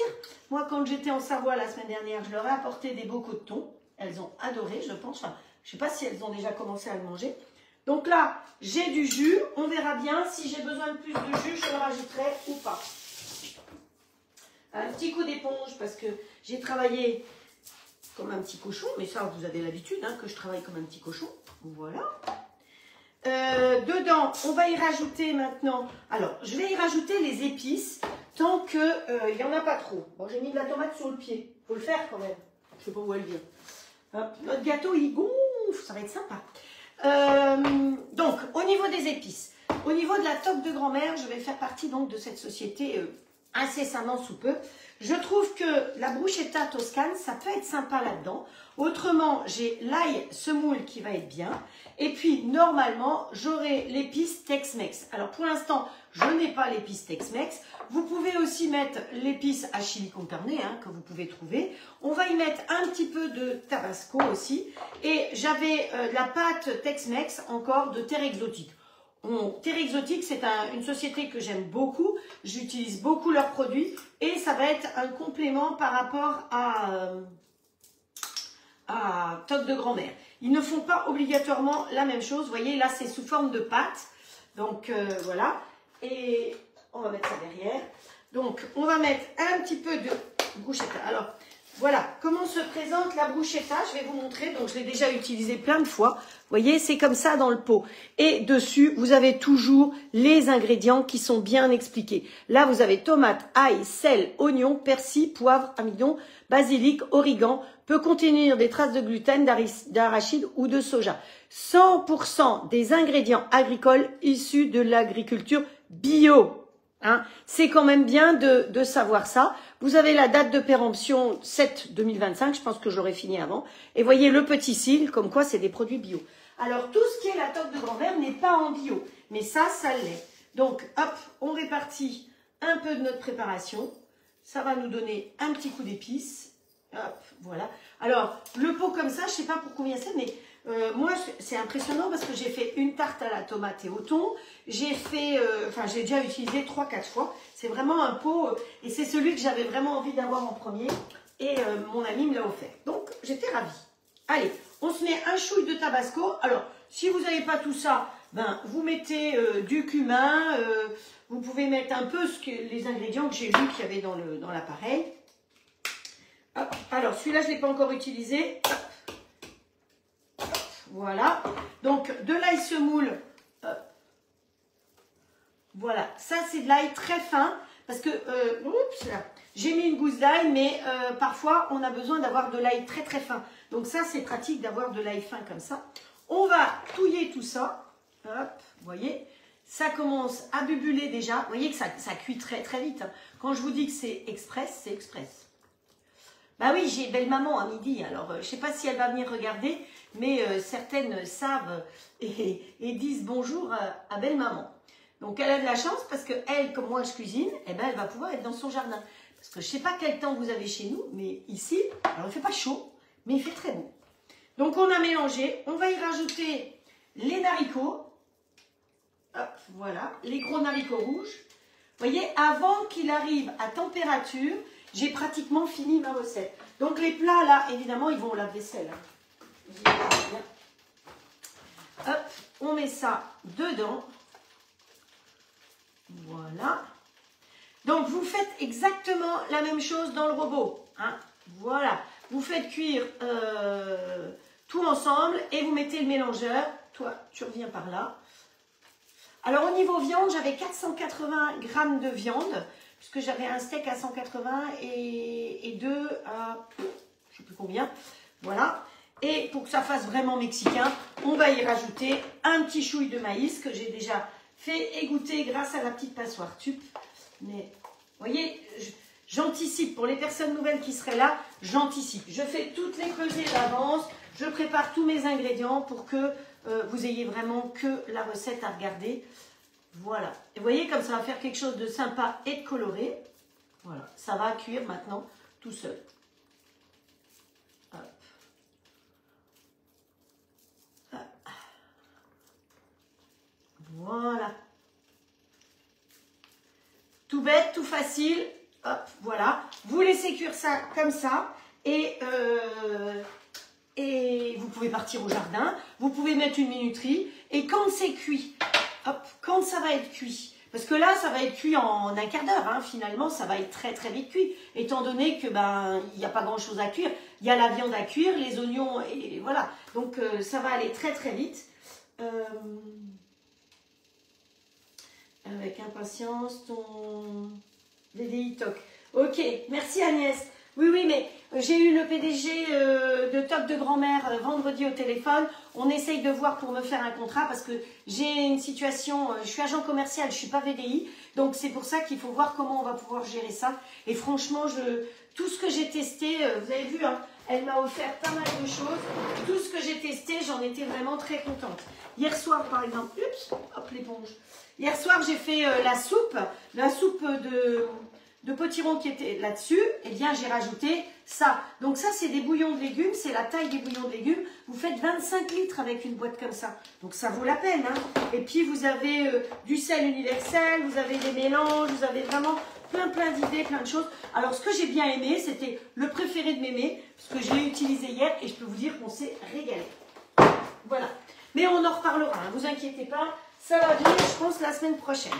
A: Moi, quand j'étais en Savoie la semaine dernière, je leur ai apporté des bocaux de thon. Elles ont adoré, je pense. Enfin, je ne sais pas si elles ont déjà commencé à le manger. Donc là, j'ai du jus. On verra bien. Si j'ai besoin de plus de jus, je le rajouterai ou pas. Un petit coup d'éponge parce que j'ai travaillé comme un petit cochon. Mais ça, vous avez l'habitude hein, que je travaille comme un petit cochon. Voilà. Dedans, on va y rajouter maintenant. Alors, je vais y rajouter les épices tant que il n'y en a pas trop. Bon, j'ai mis de la tomate sur le pied. Faut le faire quand même. Je sais pas où elle vient. Hop, notre gâteau, il gonfle. Ça va être sympa. Donc, au niveau des épices, au niveau de la toque de grand-mère, je vais faire partie donc de cette société incessamment sous peu. Je trouve que la bruschetta toscane, ça peut être sympa là-dedans. Autrement, j'ai l'ail semoule qui va être bien. Et puis, normalement, j'aurai l'épice Tex-Mex. Alors, pour l'instant, je n'ai pas l'épice Tex-Mex. Vous pouvez aussi mettre l'épice à chili con carne, hein, que vous pouvez trouver. On va y mettre un petit peu de tabasco aussi. Et j'avais la pâte Tex-Mex encore de terre exotique. Terre Exotique, c'est une société que j'aime beaucoup. J'utilise beaucoup leurs produits et ça va être un complément par rapport à Toc de grand-mère. Ils ne font pas obligatoirement la même chose. Vous voyez, là, c'est sous forme de pâte. Donc, voilà. Et on va mettre ça derrière. Donc, on va mettre un petit peu de bruschetta. Alors, voilà comment se présente la bruschetta. Je vais vous montrer. Donc, je l'ai déjà utilisé plein de fois. Vous voyez, c'est comme ça dans le pot. Et dessus, vous avez toujours les ingrédients qui sont bien expliqués. Là, vous avez tomate, ail, sel, oignon, persil, poivre, amidon, basilic, origan. Peut contenir des traces de gluten, d'arachide ou de soja. 100% des ingrédients agricoles issus de l'agriculture bio. Hein, c'est quand même bien de savoir ça. Vous avez la date de péremption 7-2025, je pense que j'aurais fini avant. Et voyez le petit sigle, comme quoi c'est des produits bio. Alors tout ce qui est la toque de grand-mère n'est pas en bio, mais ça l'est. Donc hop, on répartit un peu de notre préparation. Ça va nous donner un petit coup d'épices. Hop, voilà. Alors le pot comme ça, je sais pas pour combien c'est, mais moi, c'est impressionnant parce que j'ai fait une tarte à la tomate et au thon. J'ai fait, j'ai déjà utilisé 3-4 fois. C'est vraiment un pot et c'est celui que j'avais vraiment envie d'avoir en premier. Et mon ami me l'a offert. Donc, j'étais ravie. Allez, on se met un chouille de tabasco. Alors, si vous n'avez pas tout ça, ben, vous mettez du cumin. Vous pouvez mettre un peu les ingrédients que j'ai vus qu'il y avait dans l'appareil. Alors, celui-là, je ne l'ai pas encore utilisé. Hop. Voilà, donc de l'ail semoule, voilà, ça c'est de l'ail très fin, parce que, j'ai mis une gousse d'ail, mais parfois on a besoin d'avoir de l'ail très très fin, donc ça c'est pratique d'avoir de l'ail fin comme ça. On va touiller tout ça, hop, vous voyez, ça commence à bubuler déjà, vous voyez que ça cuit très très vite, hein. Quand je vous dis que c'est express, c'est express. Bah oui, j'ai belle maman à midi, alors je ne sais pas si elle va venir regarder, mais certaines savent et disent bonjour à belle maman. Donc elle a de la chance parce que elle, comme moi je cuisine, eh ben, elle va pouvoir être dans son jardin. Parce que je ne sais pas quel temps vous avez chez nous, mais ici, alors il ne fait pas chaud, mais il fait très beau. Donc on a mélangé, on va y rajouter les haricots. Hop, voilà, les gros haricots rouges. Vous voyez, avant qu'il arrive à température, j'ai pratiquement fini ma recette. Donc les plats là, évidemment, ils vont au lave-vaisselle. Hop, on met ça dedans. Voilà. Donc vous faites exactement la même chose dans le robot. Hein. Voilà. Vous faites cuire tout ensemble et vous mettez le mélangeur. Toi, tu reviens par là. Alors au niveau viande, j'avais 480 grammes de viande. Puisque j'avais un steak à 180 et deux à je ne sais plus combien. Voilà. Et pour que ça fasse vraiment mexicain, on va y rajouter un petit chouille de maïs que j'ai déjà fait égoutter grâce à la petite passoire tup. Mais vous voyez, j'anticipe. Pour les personnes nouvelles qui seraient là, j'anticipe. Je fais toutes les creusées d'avance. Je prépare tous mes ingrédients pour que vous ayez vraiment que la recette à regarder. Voilà. Et vous voyez comme ça va faire quelque chose de sympa et de coloré. Voilà. Ça va cuire maintenant tout seul. Hop. Hop. Voilà. Tout bête, tout facile. Hop, voilà. Vous laissez cuire ça comme ça. Et vous pouvez partir au jardin. Vous pouvez mettre une minuterie. Et quand c'est cuit, hop, quand ça va être cuit, parce que là, ça va être cuit en un quart d'heure, hein, finalement, ça va être très très vite cuit, étant donné que ben il n'y a pas grand chose à cuire, il y a la viande à cuire, les oignons, et voilà, donc ça va aller très très vite. Avec impatience, ton VDI TOC. Ok, merci Agnès. Oui, oui, mais j'ai eu le PDG de Toc de grand-mère vendredi au téléphone. On essaye de voir pour me faire un contrat parce que j'ai une situation, je suis agent commercial, je ne suis pas VDI. Donc c'est pour ça qu'il faut voir comment on va pouvoir gérer ça. Et franchement, tout ce que j'ai testé, vous avez vu, hein, elle m'a offert pas mal de choses. Tout ce que j'ai testé, j'en étais vraiment très contente. Hier soir, par exemple, oups, hop l'éponge. Hier soir, j'ai fait la soupe de potiron qui était là-dessus, eh bien j'ai rajouté ça. Donc ça c'est des bouillons de légumes, c'est la taille des bouillons de légumes. Vous faites 25 litres avec une boîte comme ça. Donc ça vaut la peine. Hein. Et puis vous avez du sel universel, vous avez des mélanges, vous avez vraiment plein d'idées, plein de choses. Alors ce que j'ai bien aimé, c'était le préféré de Mémé, parce que je l'ai utilisé hier et je peux vous dire qu'on s'est régalé. Voilà. Mais on en reparlera, ne vous inquiétez pas, ça va venir je pense la semaine prochaine.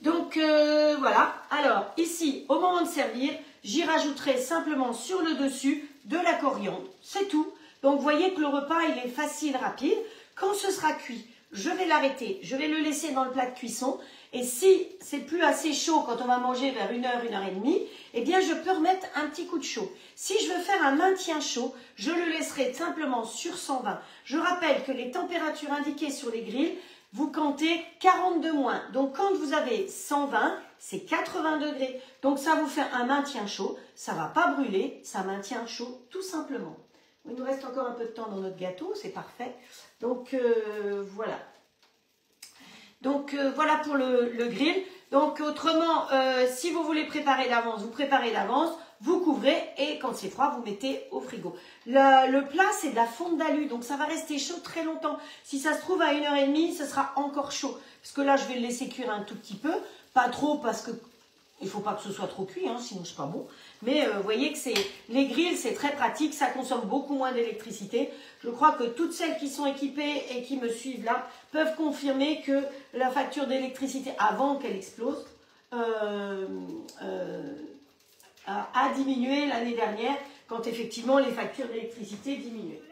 A: Donc voilà, alors ici au moment de servir, j'y rajouterai simplement sur le dessus de la coriandre, c'est tout. Donc vous voyez que le repas il est facile, rapide. Quand ce sera cuit, je vais l'arrêter, je vais le laisser dans le plat de cuisson. Et si c'est plus assez chaud quand on va manger vers 1h, 1h30, eh bien je peux remettre un petit coup de chaud. Si je veux faire un maintien chaud, je le laisserai simplement sur 120. Je rappelle que les températures indiquées sur les grilles, vous comptez 42 moins. Donc quand vous avez 120, c'est 80 degrés. Donc ça vous fait un maintien chaud, ça ne va pas brûler, ça maintient chaud tout simplement. Il nous reste encore un peu de temps dans notre gâteau, c'est parfait. Donc voilà. Donc voilà pour le grill. Donc autrement, si vous voulez préparer d'avance, vous préparez d'avance, vous couvrez et quand c'est froid, vous mettez au frigo. Le plat, c'est de la fonte d'alu, donc ça va rester chaud très longtemps. Si ça se trouve à 1h30, ce sera encore chaud. Parce que là, je vais le laisser cuire un tout petit peu. Pas trop parce que il ne faut pas que ce soit trop cuit, hein, sinon c'est pas bon. Mais vous voyez que les grilles, c'est très pratique, ça consomme beaucoup moins d'électricité. Je crois que toutes celles qui sont équipées et qui me suivent là peuvent confirmer que la facture d'électricité, avant qu'elle explose, a diminué l'année dernière, quand effectivement les factures d'électricité diminuaient.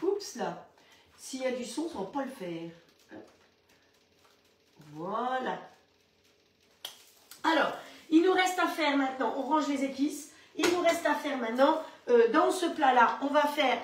A: Oups là, s'il y a du son, ça ne va pas le faire. Voilà. Alors, il nous reste à faire maintenant, on range les épices, il nous reste à faire maintenant, dans ce plat-là, on va faire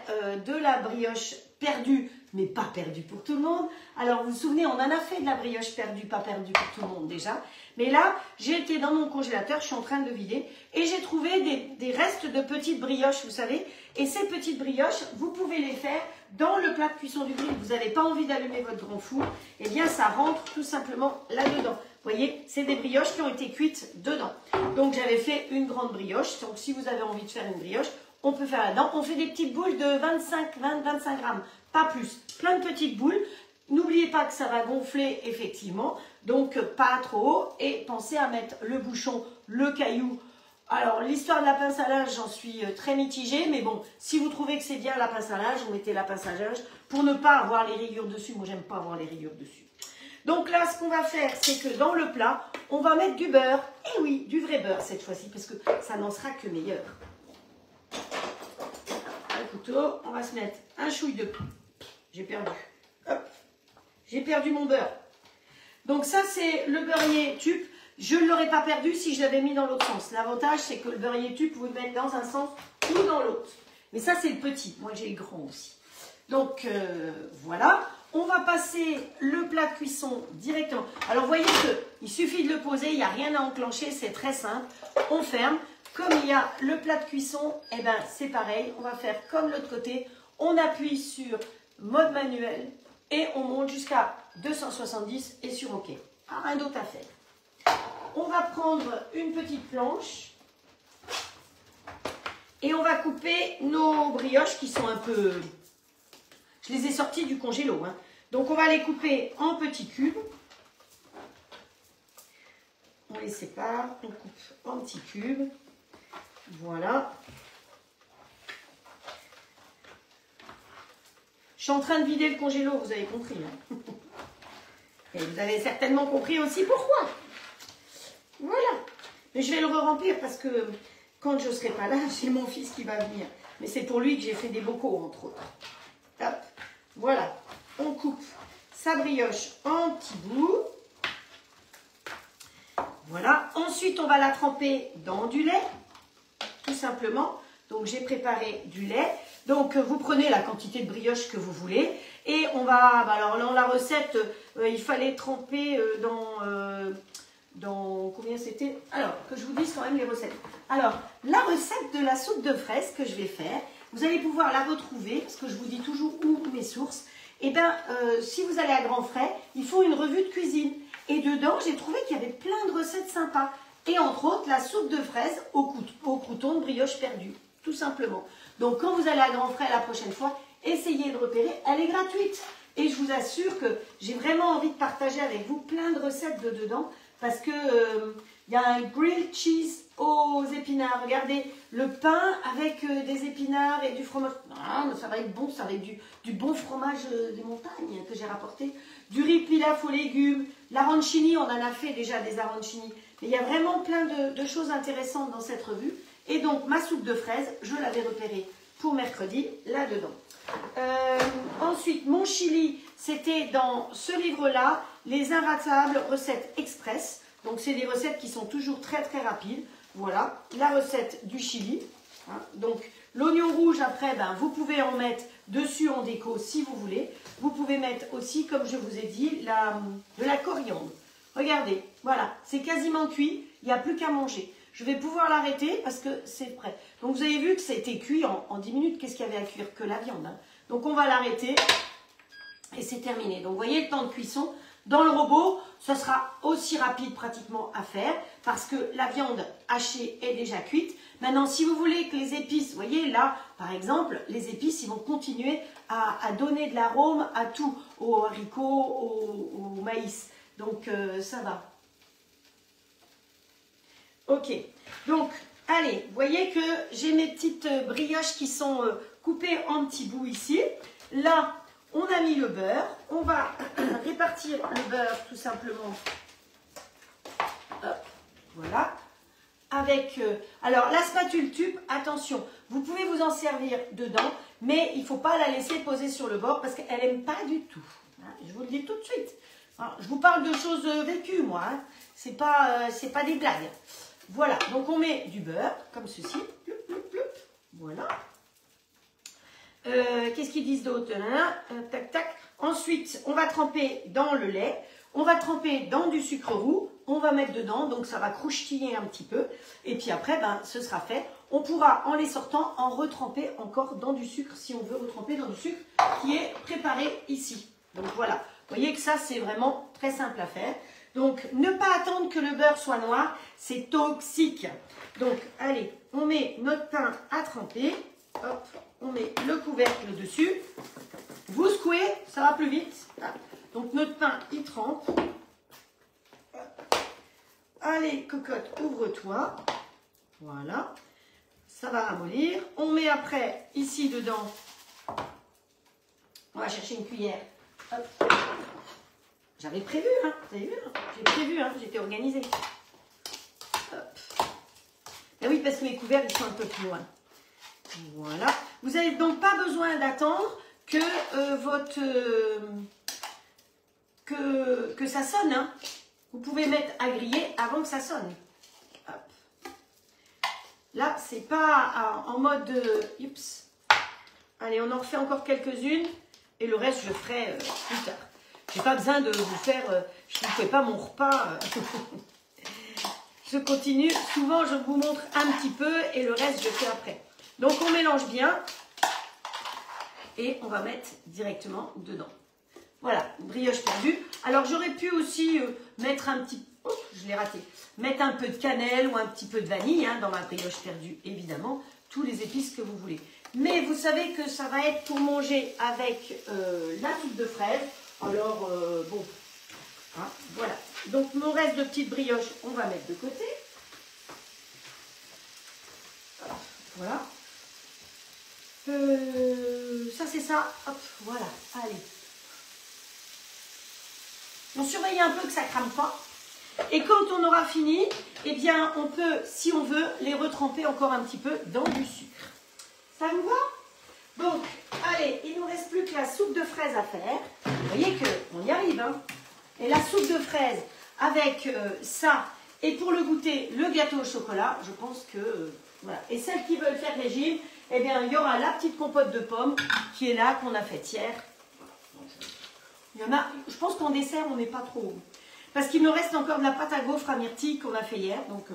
A: de la brioche perdue, mais pas perdue pour tout le monde. Alors, vous vous souvenez, on en a fait de la brioche perdue, pas perdue pour tout le monde déjà. Mais là, j'ai été dans mon congélateur, je suis en train de le vider, et j'ai trouvé des restes de petites brioches, vous savez. Et ces petites brioches, vous pouvez les faire dans le plat de cuisson du grill. Vous n'avez pas envie d'allumer votre grand four, eh bien ça rentre tout simplement là-dedans. Vous voyez, c'est des brioches qui ont été cuites dedans. Donc j'avais fait une grande brioche. Donc si vous avez envie de faire une brioche, on peut faire là-dedans. On fait des petites boules de 20-25 grammes, pas plus. Plein de petites boules. N'oubliez pas que ça va gonfler effectivement, donc pas trop haut. Et pensez à mettre le bouchon, le caillou. Alors l'histoire de la pince à linge, j'en suis très mitigée. Mais bon, si vous trouvez que c'est bien la pince à linge, vous mettez la pince à linge pour ne pas avoir les rayures dessus. Moi, j'aime pas avoir les rayures dessus. Donc là, ce qu'on va faire, c'est que dans le plat, on va mettre du beurre. Et oui, du vrai beurre cette fois-ci, parce que ça n'en sera que meilleur. Un couteau, on va se mettre un chouille de... J'ai perdu. Hop. J'ai perdu mon beurre. Donc ça, c'est le beurrier tube. Je ne l'aurais pas perdu si je l'avais mis dans l'autre sens. L'avantage, c'est que le beurrier tube, vous le mettez dans un sens ou dans l'autre. Mais ça, c'est le petit. Moi, j'ai le grand aussi. Donc, voilà. On va passer le plat de cuisson directement. Alors, vous voyez qu'il suffit de le poser, il n'y a rien à enclencher, c'est très simple. On ferme. Comme il y a le plat de cuisson, eh ben, c'est pareil. On va faire comme l'autre côté. On appuie sur mode manuel et on monte jusqu'à 270 et sur OK. Rien d'autre à faire. On va prendre une petite planche et on va couper nos brioches qui sont un peu... Je les ai sortis du congélo. Hein. Donc, on va les couper en petits cubes. On les sépare. On coupe en petits cubes. Voilà. Je suis en train de vider le congélo, vous avez compris. Hein. Et vous avez certainement compris aussi pourquoi. Voilà. Mais je vais le re-remplir parce que quand je ne serai pas là, j'ai mon fils qui va venir. Mais c'est pour lui que j'ai fait des bocaux, entre autres. Hop. Voilà, on coupe sa brioche en petits bouts. Voilà, ensuite on va la tremper dans du lait, tout simplement. Donc j'ai préparé du lait. Donc vous prenez la quantité de brioche que vous voulez. Et on va, alors dans la recette, il fallait tremper dans combien c'était? Alors, que je vous dise quand même les recettes. Alors, la recette de la soupe de fraises que je vais faire, vous allez pouvoir la retrouver, parce que je vous dis toujours où mes sources. Et bien, si vous allez à Grand Frais, il faut une revue de cuisine. Et dedans, j'ai trouvé qu'il y avait plein de recettes sympas. Et entre autres, la soupe de fraises au crouton de brioche perdue, tout simplement. Donc, quand vous allez à Grand Frais la prochaine fois, essayez de repérer. Elle est gratuite. Et je vous assure que j'ai vraiment envie de partager avec vous plein de recettes de dedans. Parce que il y a un grilled cheese aux épinards. Regardez, le pain avec des épinards et du fromage. Ah, ça va être bon, ça va être du bon fromage des montagnes que j'ai rapporté. Du riz pilaf aux légumes. L'arancini, on en a fait déjà des arancini. Mais il y a vraiment plein de choses intéressantes dans cette revue. Et donc, ma soupe de fraises, je l'avais repérée pour mercredi, là-dedans. Ensuite, mon chili, c'était dans ce livre-là, les inratables recettes express. Donc, c'est des recettes qui sont toujours très très rapides. Voilà, la recette du chili. Hein. Donc, l'oignon rouge, après, ben, vous pouvez en mettre dessus en déco si vous voulez. Vous pouvez mettre aussi, comme je vous ai dit, de la coriandre. Regardez, voilà, c'est quasiment cuit. Il n'y a plus qu'à manger. Je vais pouvoir l'arrêter parce que c'est prêt. Donc, vous avez vu que ça a été cuit en 10 minutes. Qu'est-ce qu'il y avait à cuire? Que la viande. Hein. Donc, on va l'arrêter et c'est terminé. Donc, vous voyez le temps de cuisson. Dans le robot, ce sera aussi rapide pratiquement à faire parce que la viande hachée est déjà cuite. Maintenant, si vous voulez que les épices, vous voyez là, par exemple, les épices, ils vont continuer à donner de l'arôme à tout, aux haricots, au maïs. Donc, ça va. Ok, donc, allez, vous voyez que j'ai mes petites brioches qui sont coupées en petits bouts ici. Là, on a mis le beurre. On va répartir le beurre tout simplement. Hop, voilà. Avec, alors, la spatule tube, attention, vous pouvez vous en servir dedans, mais il ne faut pas la laisser poser sur le bord parce qu'elle n'aime pas du tout. Hein, je vous le dis tout de suite. Alors, je vous parle de choses vécues, moi. Hein. C'est pas des blagues. Voilà, donc on met du beurre, comme ceci. Ploup, ploup, ploup. Voilà. Qu'est-ce qu'ils disent d'autre? Tac, tac. Ensuite, on va tremper dans le lait. On va tremper dans du sucre roux. On va mettre dedans, donc ça va croustiller un petit peu. Et puis après, ben, ce sera fait. On pourra, en les sortant, en retremper encore dans du sucre, si on veut retremper dans du sucre qui est préparé ici. Donc voilà, vous voyez que ça, c'est vraiment très simple à faire. Donc, ne pas attendre que le beurre soit noir, c'est toxique. Donc, allez, on met notre pain à tremper. Hop, on met le couvercle dessus. Vous secouez, ça va plus vite. Donc, notre pain, il trempe. Allez, cocotte, ouvre-toi. Voilà. Ça va ramollir. On met après, ici, dedans. On va chercher une cuillère. Hop. J'avais prévu, hein, vous avez vu, hein, j'ai prévu, hein, j'étais organisée. Hop. Et oui, parce que mes couverts, ils sont un peu plus loin. Voilà. Vous n'avez donc pas besoin d'attendre que que ça sonne. Hein. Vous pouvez mettre à griller avant que ça sonne. Hop. Là, c'est pas en mode... Oups. Allez, on en refait encore quelques-unes. Et le reste, je ferai plus tard. Je n'ai pas besoin de vous faire... je ne fais pas mon repas. Je continue. Souvent, je vous montre un petit peu et le reste, je fais après. Donc, on mélange bien. Et on va mettre directement dedans. Voilà, brioche perdue. Alors, j'aurais pu aussi mettre un petit... Oh, je l'ai raté. Mettre un peu de cannelle ou un petit peu de vanille hein, dans ma brioche perdue, évidemment. Tous les épices que vous voulez. Mais vous savez que ça va être pour manger avec la soupe de fraises. Alors, bon, hein, voilà. Donc, mon reste de petites brioches, on va mettre de côté. Voilà. Ça, c'est ça. Hop, voilà. Allez. On surveille un peu que ça ne crame pas. Et quand on aura fini, eh bien, on peut, si on veut, les retremper encore un petit peu dans du sucre. Ça vous va? Donc, allez, il ne nous reste plus que la soupe de fraises à faire. Vous voyez qu'on y arrive. Hein. Et la soupe de fraises avec ça, et pour le goûter, le gâteau au chocolat, je pense que... voilà. Et celles qui veulent faire régime, eh bien, il y aura la petite compote de pommes qui est là, qu'on a faite hier. Il y en a, je pense qu'en dessert, on n'est pas trop... Parce qu'il me reste encore de la pâte à gaufres à myrtille qu'on a fait hier. Donc,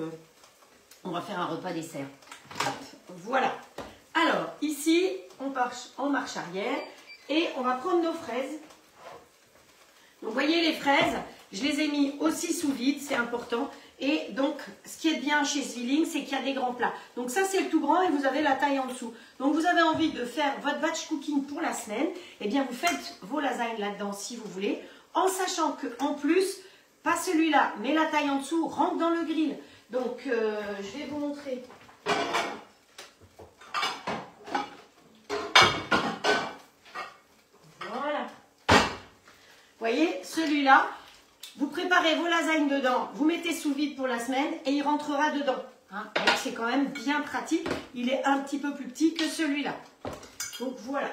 A: on va faire un repas dessert. Hop, voilà. Alors, ici, on marche en marche arrière. Et on va prendre nos fraises. Donc, vous voyez les fraises, je les ai mis aussi sous vide, c'est important. Et donc, ce qui est bien chez Zwilling, c'est qu'il y a des grands plats. Donc ça, c'est le tout grand et vous avez la taille en dessous. Donc, vous avez envie de faire votre batch cooking pour la semaine. Eh bien, vous faites vos lasagnes là-dedans si vous voulez. En sachant qu'en plus, pas celui-là, mais la taille en dessous rentre dans le grill. Donc, je vais vous montrer. Voilà. Vous voyez, celui-là, vous préparez vos lasagnes dedans, vous mettez sous vide pour la semaine et il rentrera dedans. Hein. Donc, c'est quand même bien pratique. Il est un petit peu plus petit que celui-là. Donc, voilà.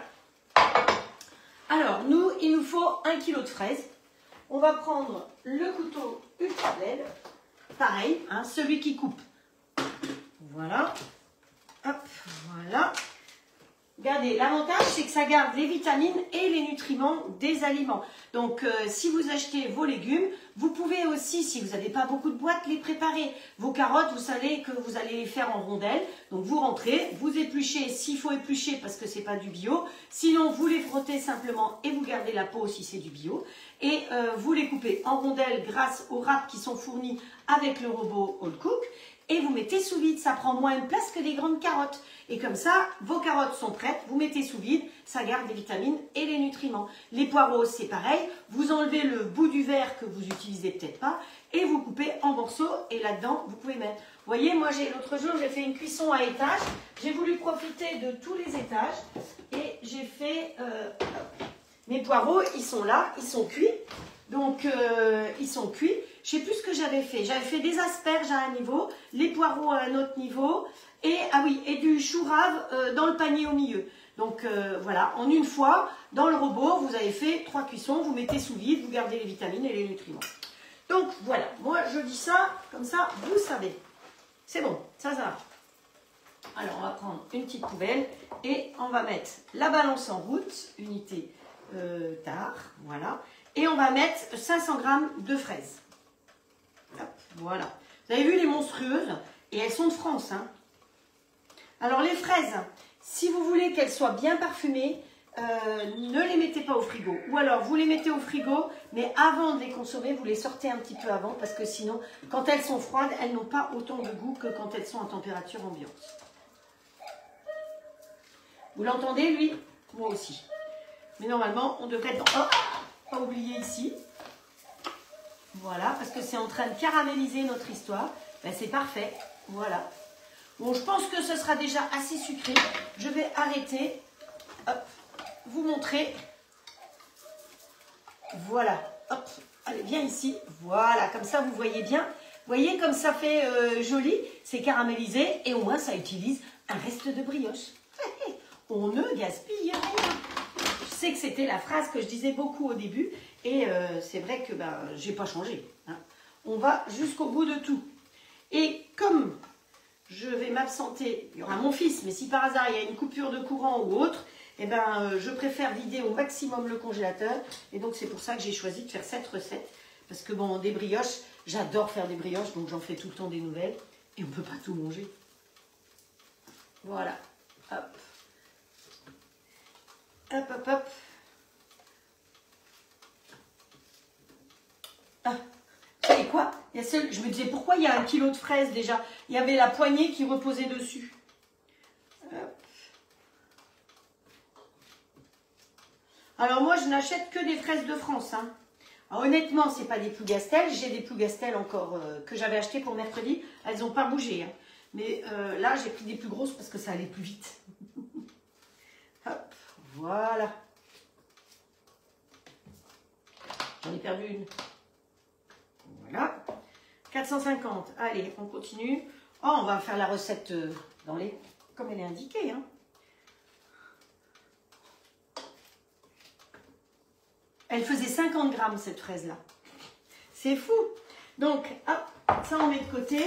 A: Alors, nous, il nous faut 1 kg de fraises. On va prendre le couteau ultra bled. Pareil, hein, celui qui coupe. Voilà. Hop, voilà. Regardez, l'avantage, c'est que ça garde les vitamines et les nutriments des aliments. Donc, si vous achetez vos légumes, vous pouvez aussi, si vous n'avez pas beaucoup de boîtes, les préparer. Vos carottes, vous savez que vous allez les faire en rondelles. Donc, vous rentrez, vous épluchez s'il faut éplucher parce que ce n'est pas du bio. Sinon, vous les frottez simplement et vous gardez la peau si c'est du bio. Et vous les coupez en rondelles grâce aux râpes qui sont fournis avec le robot All Cook. Et vous mettez sous vide, ça prend moins de place que des grandes carottes. Et comme ça, vos carottes sont prêtes, vous mettez sous vide, ça garde les vitamines et les nutriments. Les poireaux, c'est pareil, vous enlevez le bout du verre que vous utilisez peut-être pas, et vous coupez en morceaux, et là-dedans, vous pouvez mettre. Vous voyez, moi, l'autre jour, j'ai fait une cuisson à étage, j'ai voulu profiter de tous les étages, et j'ai fait, mes poireaux, ils sont là, ils sont cuits, donc ils sont cuits. Je ne sais plus ce que j'avais fait. J'avais fait des asperges à un niveau, les poireaux à un autre niveau, et, ah oui, et du chou rave dans le panier au milieu. Donc voilà, en une fois, dans le robot, vous avez fait 3 cuissons, vous mettez sous vide, vous gardez les vitamines et les nutriments. Donc voilà, moi je dis ça, comme ça, vous savez. C'est bon, ça va. Alors on va prendre une petite poubelle et on va mettre la balance en route, unité tard, voilà. Et on va mettre 500 g de fraises. Hop, voilà. Vous avez vu les monstrueuses? Et elles sont de France. Hein. Alors les fraises, si vous voulez qu'elles soient bien parfumées, ne les mettez pas au frigo. Ou alors vous les mettez au frigo, mais avant de les consommer, vous les sortez un petit peu avant, parce que sinon, quand elles sont froides, elles n'ont pas autant de goût que quand elles sont en température ambiante. Vous l'entendez, lui? Moi aussi. Mais normalement, on devrait être... Oh, pas oublier ici. Voilà, parce que c'est en train de caraméliser notre histoire. Ben, c'est parfait. Voilà. Bon, je pense que ce sera déjà assez sucré. Je vais arrêter. Hop, vous montrer. Voilà. Hop, allez, viens ici. Voilà, comme ça, vous voyez bien. Vous voyez comme ça fait joli. C'est caramélisé et au moins, ça utilise un reste de brioche. On ne gaspille rien. Je sais que c'était la phrase que je disais beaucoup au début. Et c'est vrai que ben, je n'ai pas changé. Hein. On va jusqu'au bout de tout. Et comme je vais m'absenter, il y aura mon fils, mais si par hasard il y a une coupure de courant ou autre, eh ben, je préfère vider au maximum le congélateur. Et donc c'est pour ça que j'ai choisi de faire cette recette. Parce que bon, des brioches, j'adore faire des brioches, donc j'en fais tout le temps des nouvelles. Et on ne peut pas tout manger. Voilà. Hop. Hop, hop, hop. Ah, vous savez quoi? Je me disais, pourquoi il y a 1 kg de fraises déjà? Il y avait la poignée qui reposait dessus. Hop. Alors moi, je n'achète que des fraises de France. Hein. Alors, honnêtement, ce n'est pas des Plougastel. J'ai des Plougastel encore que j'avais acheté pour mercredi. Elles n'ont pas bougé. Hein. Mais là, j'ai pris des plus grosses parce que ça allait plus vite. Hop, voilà. J'en ai perdu une. Voilà. 450. Allez, on continue. Oh, on va faire la recette comme elle est indiquée. Hein. Elle faisait 50 grammes, cette fraise-là. C'est fou. Donc, hop, ça on met de côté.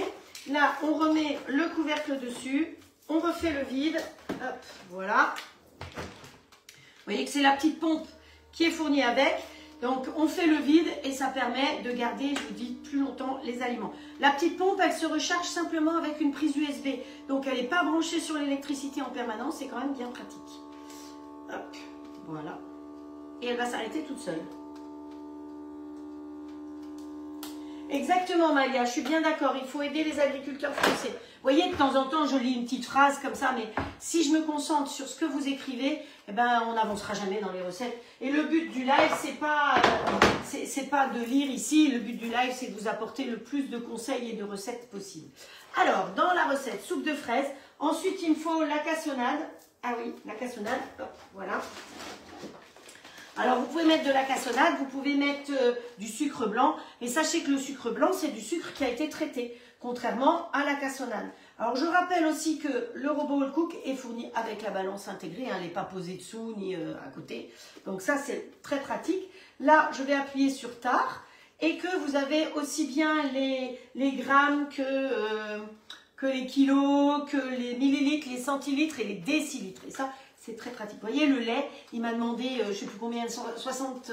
A: Là, on remet le couvercle dessus. On refait le vide. Hop, voilà. Vous voyez que c'est la petite pompe qui est fournie avec. Donc, on fait le vide et ça permet de garder, je vous dis, plus longtemps les aliments. La petite pompe, elle se recharge simplement avec une prise USB. Donc, elle n'est pas branchée sur l'électricité en permanence. C'est quand même bien pratique. Hop, voilà. Et elle va s'arrêter toute seule. Exactement, Malia, je suis bien d'accord. Il faut aider les agriculteurs français. Vous voyez, de temps en temps, je lis une petite phrase comme ça, mais si je me concentre sur ce que vous écrivez, eh ben, on n'avancera jamais dans les recettes. Et le but du live, c'est pas de lire ici. Le but du live, c'est de vous apporter le plus de conseils et de recettes possible. Alors, dans la recette, soupe de fraises. Ensuite, il me faut la cassonade. Ah oui, la cassonade. Hop, voilà. Alors, vous pouvez mettre de la cassonade, vous pouvez mettre du sucre blanc. Et sachez que le sucre blanc, c'est du sucre qui a été traité, contrairement à la cassonade. Alors, je rappelle aussi que le robot All Cook est fourni avec la balance intégrée. Hein, elle n'est pas posée dessous ni à côté. Donc, ça, c'est très pratique. Là, je vais appuyer sur Tard. Et que vous avez aussi bien les grammes que les kilos, que les millilitres, les centilitres et les décilitres. Et ça, c'est très pratique. Vous voyez, le lait, il m'a demandé, je ne sais plus combien, 60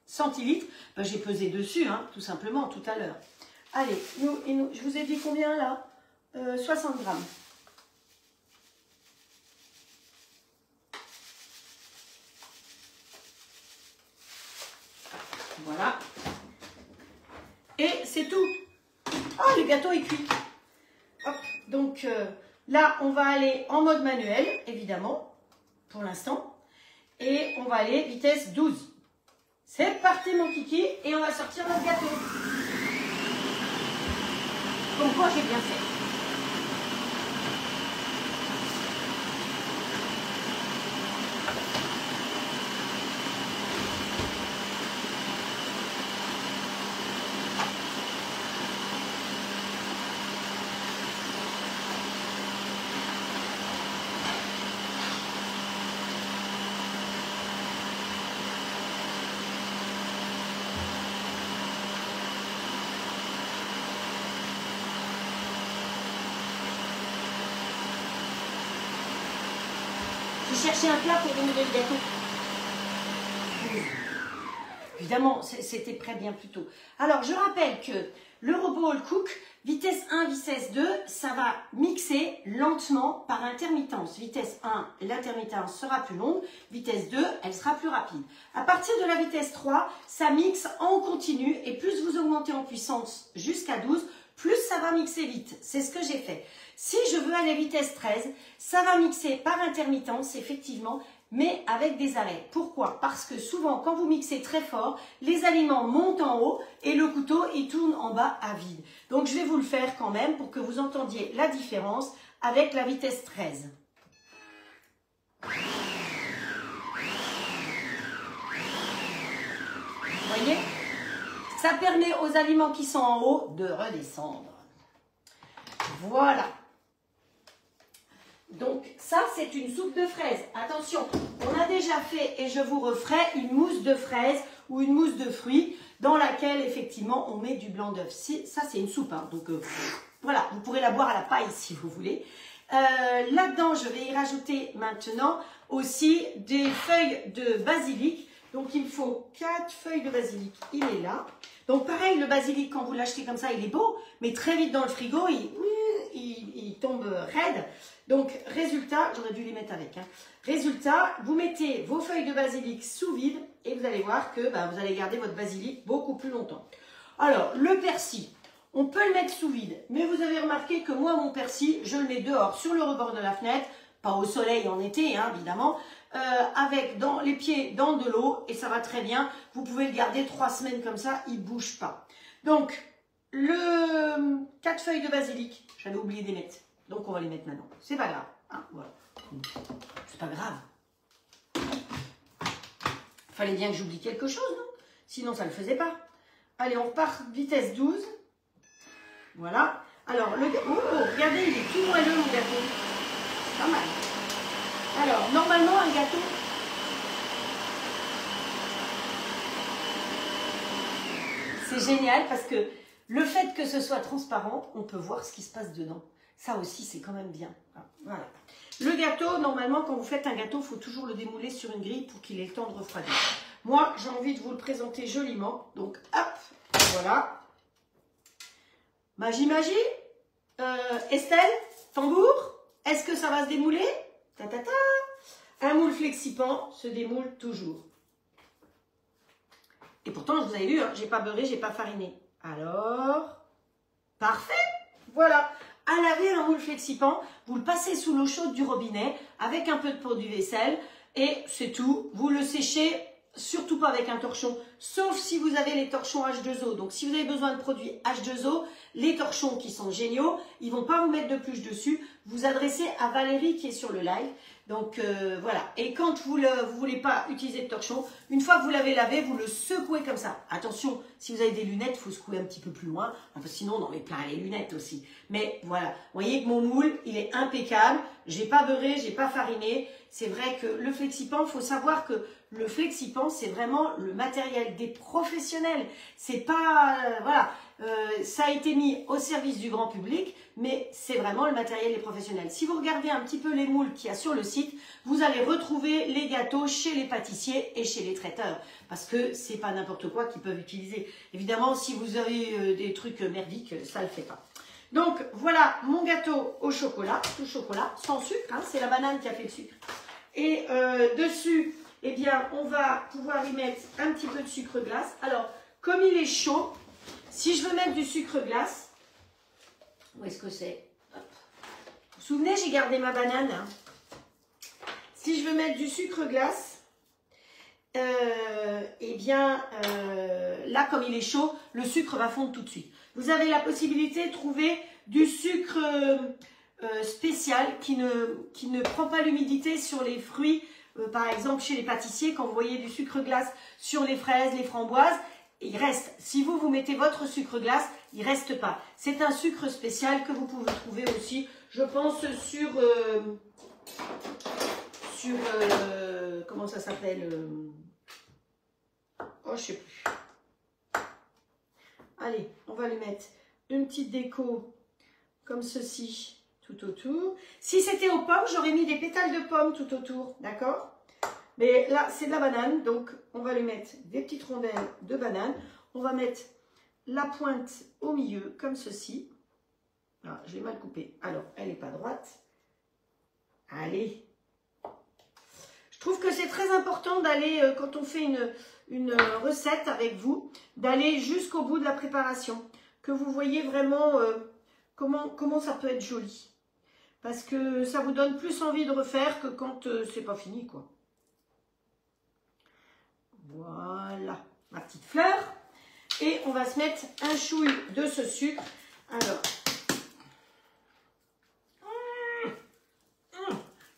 A: centilitres. Ben, j'ai pesé dessus, hein, tout simplement, tout à l'heure. Allez, je vous ai dit combien là 60 grammes. Voilà. Et c'est tout. Ah, le gâteau est cuit. Hop, donc là, on va aller en mode manuel, évidemment, pour l'instant. Et on va aller vitesse 12. C'est parti, mon kiki, et on va sortir notre gâteau. Comme quoi, j'ai bien fait. J'ai cherché un plat pour démouler le gâteau. Évidemment, c'était prêt bien plus tôt. Alors, je rappelle que le robot All Cook, vitesse 1, vitesse 2, ça va mixer lentement par intermittence. Vitesse 1, l'intermittence sera plus longue. Vitesse 2, elle sera plus rapide. À partir de la vitesse 3, ça mixe en continu. Et plus vous augmentez en puissance jusqu'à 12, plus ça va mixer vite. C'est ce que j'ai fait. Si je veux aller vitesse 13, ça va mixer par intermittence, effectivement, mais avec des arrêts. Pourquoi? Parce que souvent, quand vous mixez très fort, les aliments montent en haut et le couteau, il tourne en bas à vide. Donc, je vais vous le faire quand même pour que vous entendiez la différence avec la vitesse 13. Vous voyez? Ça permet aux aliments qui sont en haut de redescendre. Voilà. Donc, ça, c'est une soupe de fraises. Attention, on a déjà fait, et je vous referai, une mousse de fraises ou une mousse de fruits dans laquelle, effectivement, on met du blanc d'œuf. Ça, c'est une soupe. Hein, donc, voilà, vous pourrez la boire à la paille si vous voulez. Là-dedans, je vais y rajouter maintenant aussi des feuilles de basilic. Donc, il me faut 4 feuilles de basilic. Il est là. Donc, pareil, le basilic, quand vous l'achetez comme ça, il est beau. Mais très vite dans le frigo, il tombe raide. Donc, résultat, j'aurais dû les mettre avec. Hein. Résultat, vous mettez vos feuilles de basilic sous vide et vous allez voir que vous allez garder votre basilic beaucoup plus longtemps. Alors, le persil, on peut le mettre sous vide. Mais vous avez remarqué que moi, mon persil, je le mets dehors, sur le rebord de la fenêtre. Pas au soleil en été, hein, évidemment. Avec les pieds dans de l'eau et ça va très bien. Vous pouvez le garder 3 semaines comme ça, il ne bouge pas. Donc, 4 feuilles de basilic, j'avais oublié de les mettre. Donc, on va les mettre maintenant. C'est pas grave. Hein, voilà. C'est pas grave. Fallait bien que j'oublie quelque chose, non? Sinon, ça ne le faisait pas. Allez, on repart vitesse 12. Voilà. Alors, regardez, il est tout moelleux, mon gâteau. C'est pas mal. Alors, normalement, un gâteau... C'est génial parce que le fait que ce soit transparent, on peut voir ce qui se passe dedans. Ça aussi, c'est quand même bien. Voilà. Le gâteau, normalement, quand vous faites un gâteau, il faut toujours le démouler sur une grille pour qu'il ait le temps de refroidir. Moi, j'ai envie de vous le présenter joliment. Donc, hop, voilà. Magie, magie. Estelle, tambour, est-ce que ça va se démouler? Ta, ta, ta. Un moule flexipant se démoule toujours. Et pourtant, vous avez vu, hein, j'ai pas beurré, j'ai pas fariné. Alors, parfait. Voilà. À laver un moule Flexipan, vous le passez sous l'eau chaude du robinet avec un peu de produit vaisselle et c'est tout. Vous le séchez, surtout pas avec un torchon, sauf si vous avez les torchons H2O. Donc, si vous avez besoin de produits H2O, les torchons qui sont géniaux, ils vont pas vous mettre de pluche dessus. Vous adressez à Valérie qui est sur le live. Donc, voilà. Et quand vous ne voulez pas utiliser de torchon, une fois que vous l'avez lavé, vous le secouez comme ça. Attention, si vous avez des lunettes, il faut secouer un petit peu plus loin. Enfin, sinon, on en met plein les lunettes aussi. Mais voilà, vous voyez que mon moule, il est impeccable. J'ai pas beurré, j'ai pas fariné. C'est vrai que le Flexipan, il faut savoir que le Flexipan, c'est vraiment le matériel des professionnels. C'est pas, voilà, ça a été mis au service du grand public, mais c'est vraiment le matériel des professionnels. Si vous regardez un petit peu les moules qu'il y a sur le site, vous allez retrouver les gâteaux chez les pâtissiers et chez les traiteurs, parce que c'est pas n'importe quoi qu'ils peuvent utiliser. Évidemment, si vous avez des trucs merdiques, ça le fait pas. Donc voilà mon gâteau au chocolat, tout chocolat, sans sucre, hein, c'est la banane qui a fait le sucre. Et dessus, eh bien, on va pouvoir y mettre un petit peu de sucre glace. Alors, comme il est chaud, si je veux mettre du sucre glace, où est-ce que c'est? Vous vous souvenez, j'ai gardé ma banane. Hein. Si je veux mettre du sucre glace, eh bien, là, comme il est chaud, le sucre va fondre tout de suite. Vous avez la possibilité de trouver du sucre spécial qui ne prend pas l'humidité sur les fruits. Par exemple, chez les pâtissiers, quand vous voyez du sucre glace sur les fraises, les framboises, il reste. Si vous mettez votre sucre glace, il ne reste pas. C'est un sucre spécial que vous pouvez trouver aussi, je pense, sur comment ça s'appelle oh, je sais plus. Allez, on va lui mettre une petite déco comme ceci tout autour. Si c'était aux pommes, j'aurais mis des pétales de pommes tout autour, d'accord? Mais là, c'est de la banane, donc on va lui mettre des petites rondelles de banane. On va mettre la pointe au milieu, comme ceci. Ah, je l'ai mal coupée. Alors, elle n'est pas droite. Allez. Je trouve que c'est très important d'aller, quand on fait une recette avec vous, d'aller jusqu'au bout de la préparation. Que vous voyez vraiment comment ça peut être joli. Parce que ça vous donne plus envie de refaire que quand c'est pas fini, quoi. Voilà, ma petite fleur. Et on va se mettre un chouille de ce sucre. Alors,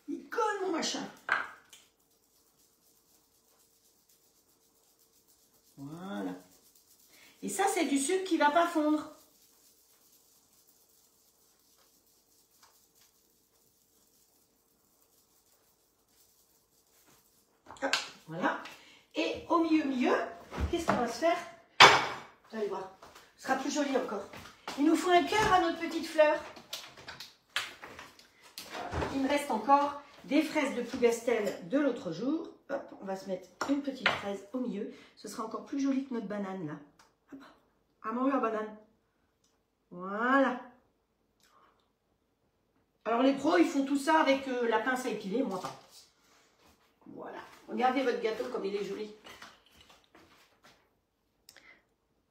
A: il colle mon machin. Voilà. Et ça, c'est du sucre qui ne va pas fondre. Hop, voilà. Et au milieu, qu'est-ce qu'on va se faire? Vous allez voir, ce sera plus joli encore. Il nous faut un cœur à notre petite fleur. Il me reste encore des fraises de Plougastel de l'autre jour. Hop, on va se mettre une petite fraise au milieu. Ce sera encore plus joli que notre banane là. Hop, à manger la banane. Voilà. Alors les pros, ils font tout ça avec la pince à épiler, moi pas. Voilà. Regardez votre gâteau comme il est joli.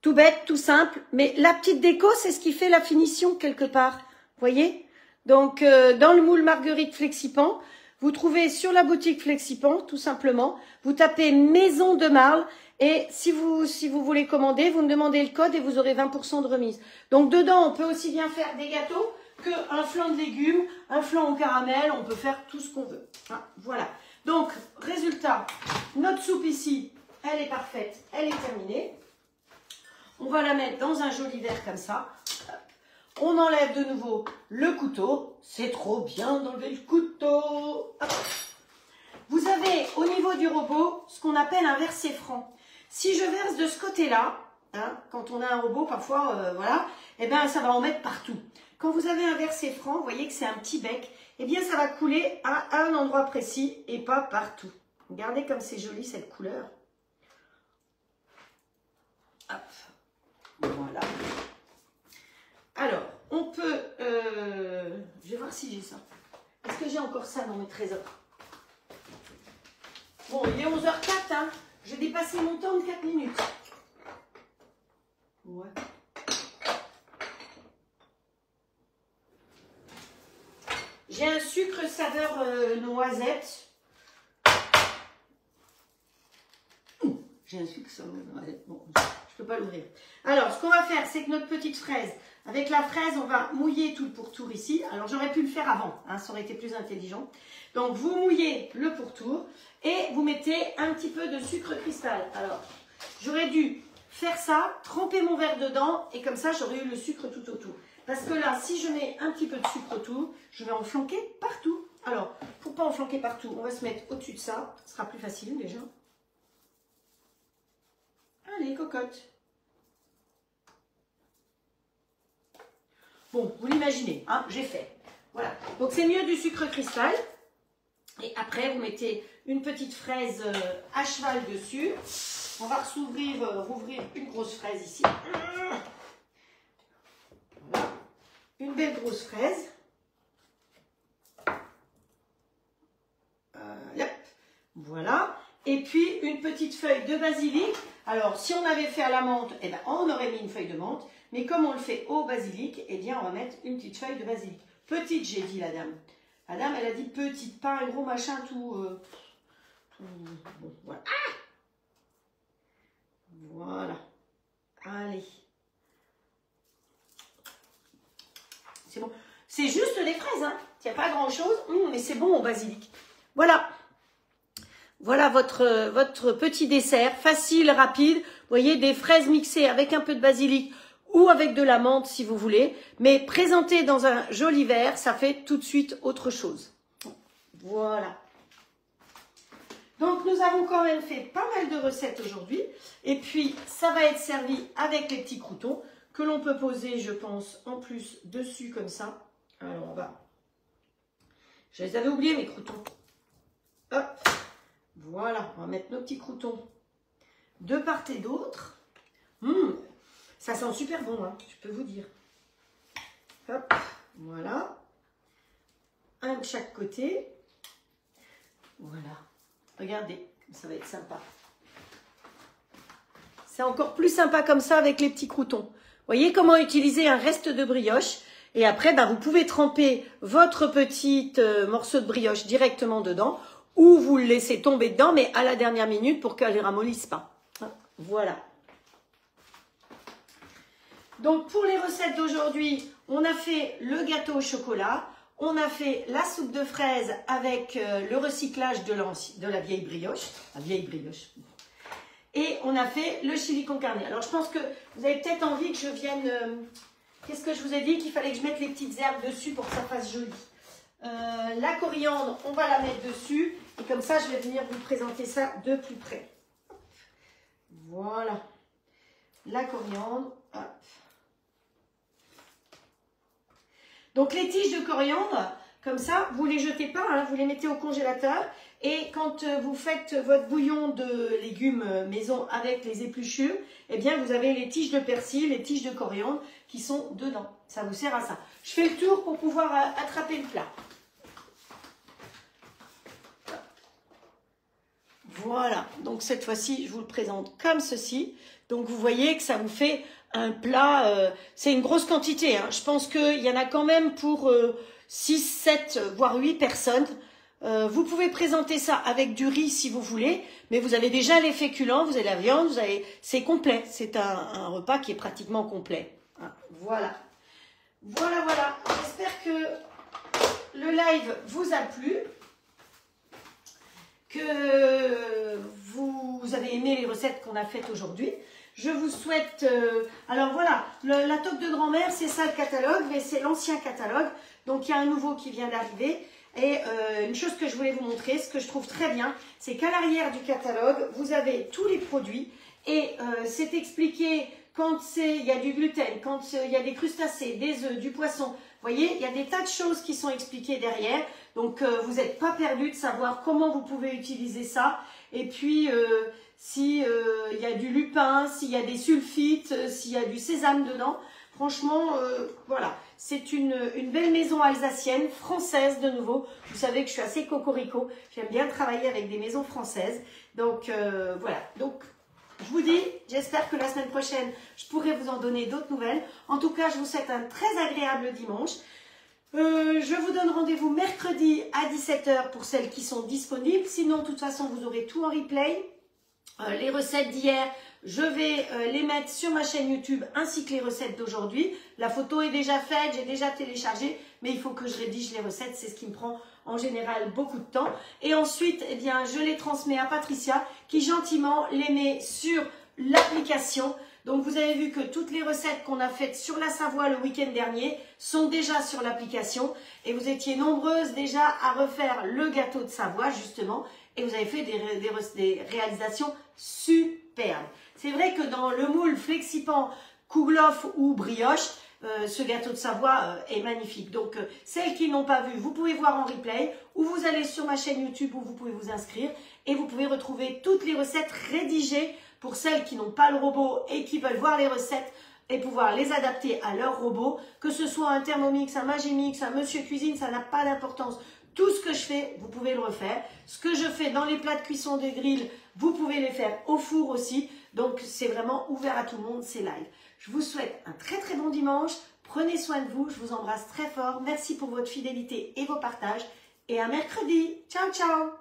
A: Tout bête, tout simple, mais la petite déco, c'est ce qui fait la finition quelque part. Vous voyez? Donc, dans le moule Marguerite Flexipan, vous trouvez sur la boutique Flexipan, tout simplement, vous tapez Maison de Marle et si vous voulez commander, vous me demandez le code et vous aurez 20% de remise. Donc, dedans, on peut aussi bien faire des gâteaux qu'un flan de légumes, un flan au caramel, on peut faire tout ce qu'on veut. Hein, voilà. Donc, résultat, notre soupe ici, elle est parfaite, elle est terminée. On va la mettre dans un joli verre comme ça. On enlève de nouveau le couteau. C'est trop bien d'enlever le couteau. Hop. Vous avez au niveau du robot ce qu'on appelle un versé franc. Si je verse de ce côté-là, hein, quand on a un robot, parfois, voilà, eh bien, ça va en mettre partout. Quand vous avez un versé franc, vous voyez que c'est un petit bec, eh bien, ça va couler à un endroit précis et pas partout. Regardez comme c'est joli cette couleur. Hop. Voilà. Alors, on peut... je vais voir si j'ai ça. Est-ce que j'ai encore ça dans mes trésors? Bon, il est 11h04, hein. J'ai dépassé mon temps de 4 minutes. Ouais. J'ai un sucre saveur noisette. J'ai un sucre saveur noisette. Bon, je ne peux pas l'ouvrir. Alors, ce qu'on va faire, c'est que notre petite fraise, avec la fraise, on va mouiller tout le pourtour ici. Alors, j'aurais pu le faire avant, hein, ça aurait été plus intelligent. Donc, vous mouillez le pourtour et vous mettez un petit peu de sucre cristal. Alors, j'aurais dû faire ça, tremper mon verre dedans et comme ça, j'aurais eu le sucre tout autour. Parce que là, si je mets un petit peu de sucre autour, je vais en flanquer partout. Alors, pour pas en flanquer partout, on va se mettre au-dessus de ça. Ce sera plus facile déjà. Allez, cocotte. Bon, vous l'imaginez, hein, j'ai fait. Voilà. Donc, c'est mieux du sucre cristal. Et après, vous mettez une petite fraise à cheval dessus. On va rouvrir une grosse fraise ici. Voilà. Une belle grosse fraise. Yep. Voilà. Et puis, une petite feuille de basilic. Alors, si on avait fait à la menthe, eh ben, on aurait mis une feuille de menthe. Mais comme on le fait au basilic, eh bien, on va mettre une petite feuille de basilic. Petite, j'ai dit la dame. La dame, elle a dit petite, pas un gros machin tout bon, voilà. Ah, voilà. Allez. C'est bon. C'est juste des fraises, hein. Il n'y a pas grand-chose, mais c'est bon au basilic. Voilà. Voilà votre petit dessert, facile, rapide. Vous voyez, des fraises mixées avec un peu de basilic ou avec de la menthe si vous voulez. Mais présenté dans un joli verre, ça fait tout de suite autre chose. Voilà. Donc, nous avons quand même fait pas mal de recettes aujourd'hui. Et puis, ça va être servi avec les petits croûtons que l'on peut poser, je pense, en plus dessus comme ça. Alors, on va... Je les avais oubliés, mes croûtons. Hop. Voilà, on va mettre nos petits croûtons de part et d'autre. Ça sent super bon, hein, je peux vous dire. Hop, voilà. Un de chaque côté. Voilà. Regardez, ça va être sympa. C'est encore plus sympa comme ça avec les petits croûtons. Voyez comment utiliser un reste de brioche. Et après, vous pouvez tremper votre petit morceau de brioche directement dedans. Ou vous le laissez tomber dedans, mais à la dernière minute pour qu'elle ne ramollisse pas. Voilà. Donc, pour les recettes d'aujourd'hui, on a fait le gâteau au chocolat. On a fait la soupe de fraises avec le recyclage de la vieille brioche. La vieille brioche. Et on a fait le chili con carne. Alors, je pense que vous avez peut-être envie que je vienne... Qu'est-ce que je vous ai dit? Qu'il fallait que je mette les petites herbes dessus pour que ça fasse joli. La coriandre, on va la mettre dessus. Et comme ça, je vais venir vous présenter ça de plus près. Voilà. La coriandre. Hop. Donc, les tiges de coriandre, comme ça, vous ne les jetez pas, hein, vous les mettez au congélateur. Et quand vous faites votre bouillon de légumes maison avec les épluchures, eh bien, vous avez les tiges de persil, les tiges de coriandre qui sont dedans. Ça vous sert à ça. Je fais le tour pour pouvoir attraper le plat. Voilà, donc cette fois-ci, je vous le présente comme ceci. Donc, vous voyez que ça vous fait un plat, c'est une grosse quantité. Hein. Je pense qu'il y en a quand même pour 6, 7, voire 8 personnes. Vous pouvez présenter ça avec du riz si vous voulez, mais vous avez déjà les féculents, vous avez la viande, c'est complet. C'est un repas qui est pratiquement complet. Hein. Voilà. Voilà, voilà. J'espère que le live vous a plu. Que vous avez aimé les recettes qu'on a faites aujourd'hui. Je vous souhaite... alors voilà, la toque de grand-mère, c'est ça le catalogue, mais c'est l'ancien catalogue. Donc il y a un nouveau qui vient d'arriver. Et une chose que je voulais vous montrer, ce que je trouve très bien, c'est qu'à l'arrière du catalogue, vous avez tous les produits. Et c'est expliqué quand il y a du gluten, quand il y a des crustacés, des œufs, du poisson. Vous voyez, il y a des tas de choses qui sont expliquées derrière. Donc, vous n'êtes pas perdu de savoir comment vous pouvez utiliser ça. Et puis, s'il y a du lupin, s'il y a des sulfites, s'il y a du sésame dedans. Franchement, voilà. C'est une belle maison alsacienne, française de nouveau. Vous savez que je suis assez cocorico. J'aime bien travailler avec des maisons françaises. Donc, voilà. Donc, je vous dis, j'espère que la semaine prochaine, je pourrai vous en donner d'autres nouvelles. En tout cas, je vous souhaite un très agréable dimanche. Je vous donne rendez-vous mercredi à 17 h pour celles qui sont disponibles. Sinon, de toute façon, vous aurez tout en replay. Les recettes d'hier, je vais les mettre sur ma chaîne YouTube ainsi que les recettes d'aujourd'hui. La photo est déjà faite, j'ai déjà téléchargé, mais il faut que je rédige les recettes. C'est ce qui me prend en général beaucoup de temps. Et ensuite, eh bien, je les transmets à Patricia qui gentiment les met sur l'application. Donc, vous avez vu que toutes les recettes qu'on a faites sur la Savoie le week-end dernier sont déjà sur l'application. Et vous étiez nombreuses déjà à refaire le gâteau de Savoie, justement. Et vous avez fait des réalisations superbes. C'est vrai que dans le moule Flexipan, Kouglof ou brioche, ce gâteau de Savoie est magnifique. Donc, celles qui n'ont pas vu, vous pouvez voir en replay ou vous allez sur ma chaîne YouTube où vous pouvez vous inscrire et vous pouvez retrouver toutes les recettes rédigées pour celles qui n'ont pas le robot et qui veulent voir les recettes et pouvoir les adapter à leur robot. Que ce soit un Thermomix, un Magimix, un Monsieur Cuisine, ça n'a pas d'importance. Tout ce que je fais, vous pouvez le refaire. Ce que je fais dans les plats de cuisson de grill, vous pouvez les faire au four aussi. Donc, c'est vraiment ouvert à tout le monde, c'est live. Je vous souhaite un très très bon dimanche. Prenez soin de vous, je vous embrasse très fort. Merci pour votre fidélité et vos partages. Et à mercredi. Ciao, ciao.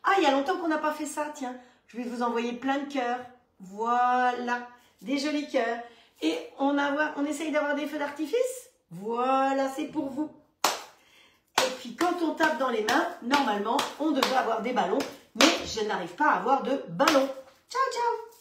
A: Ah, il y a longtemps qu'on n'a pas fait ça, tiens. Je vais vous envoyer plein de cœurs. Voilà, des jolis cœurs. Et on essaye d'avoir des feux d'artifice. Voilà, c'est pour vous. Et puis quand on tape dans les mains, normalement, on devrait avoir des ballons. Mais je n'arrive pas à avoir de ballons. Ciao, ciao.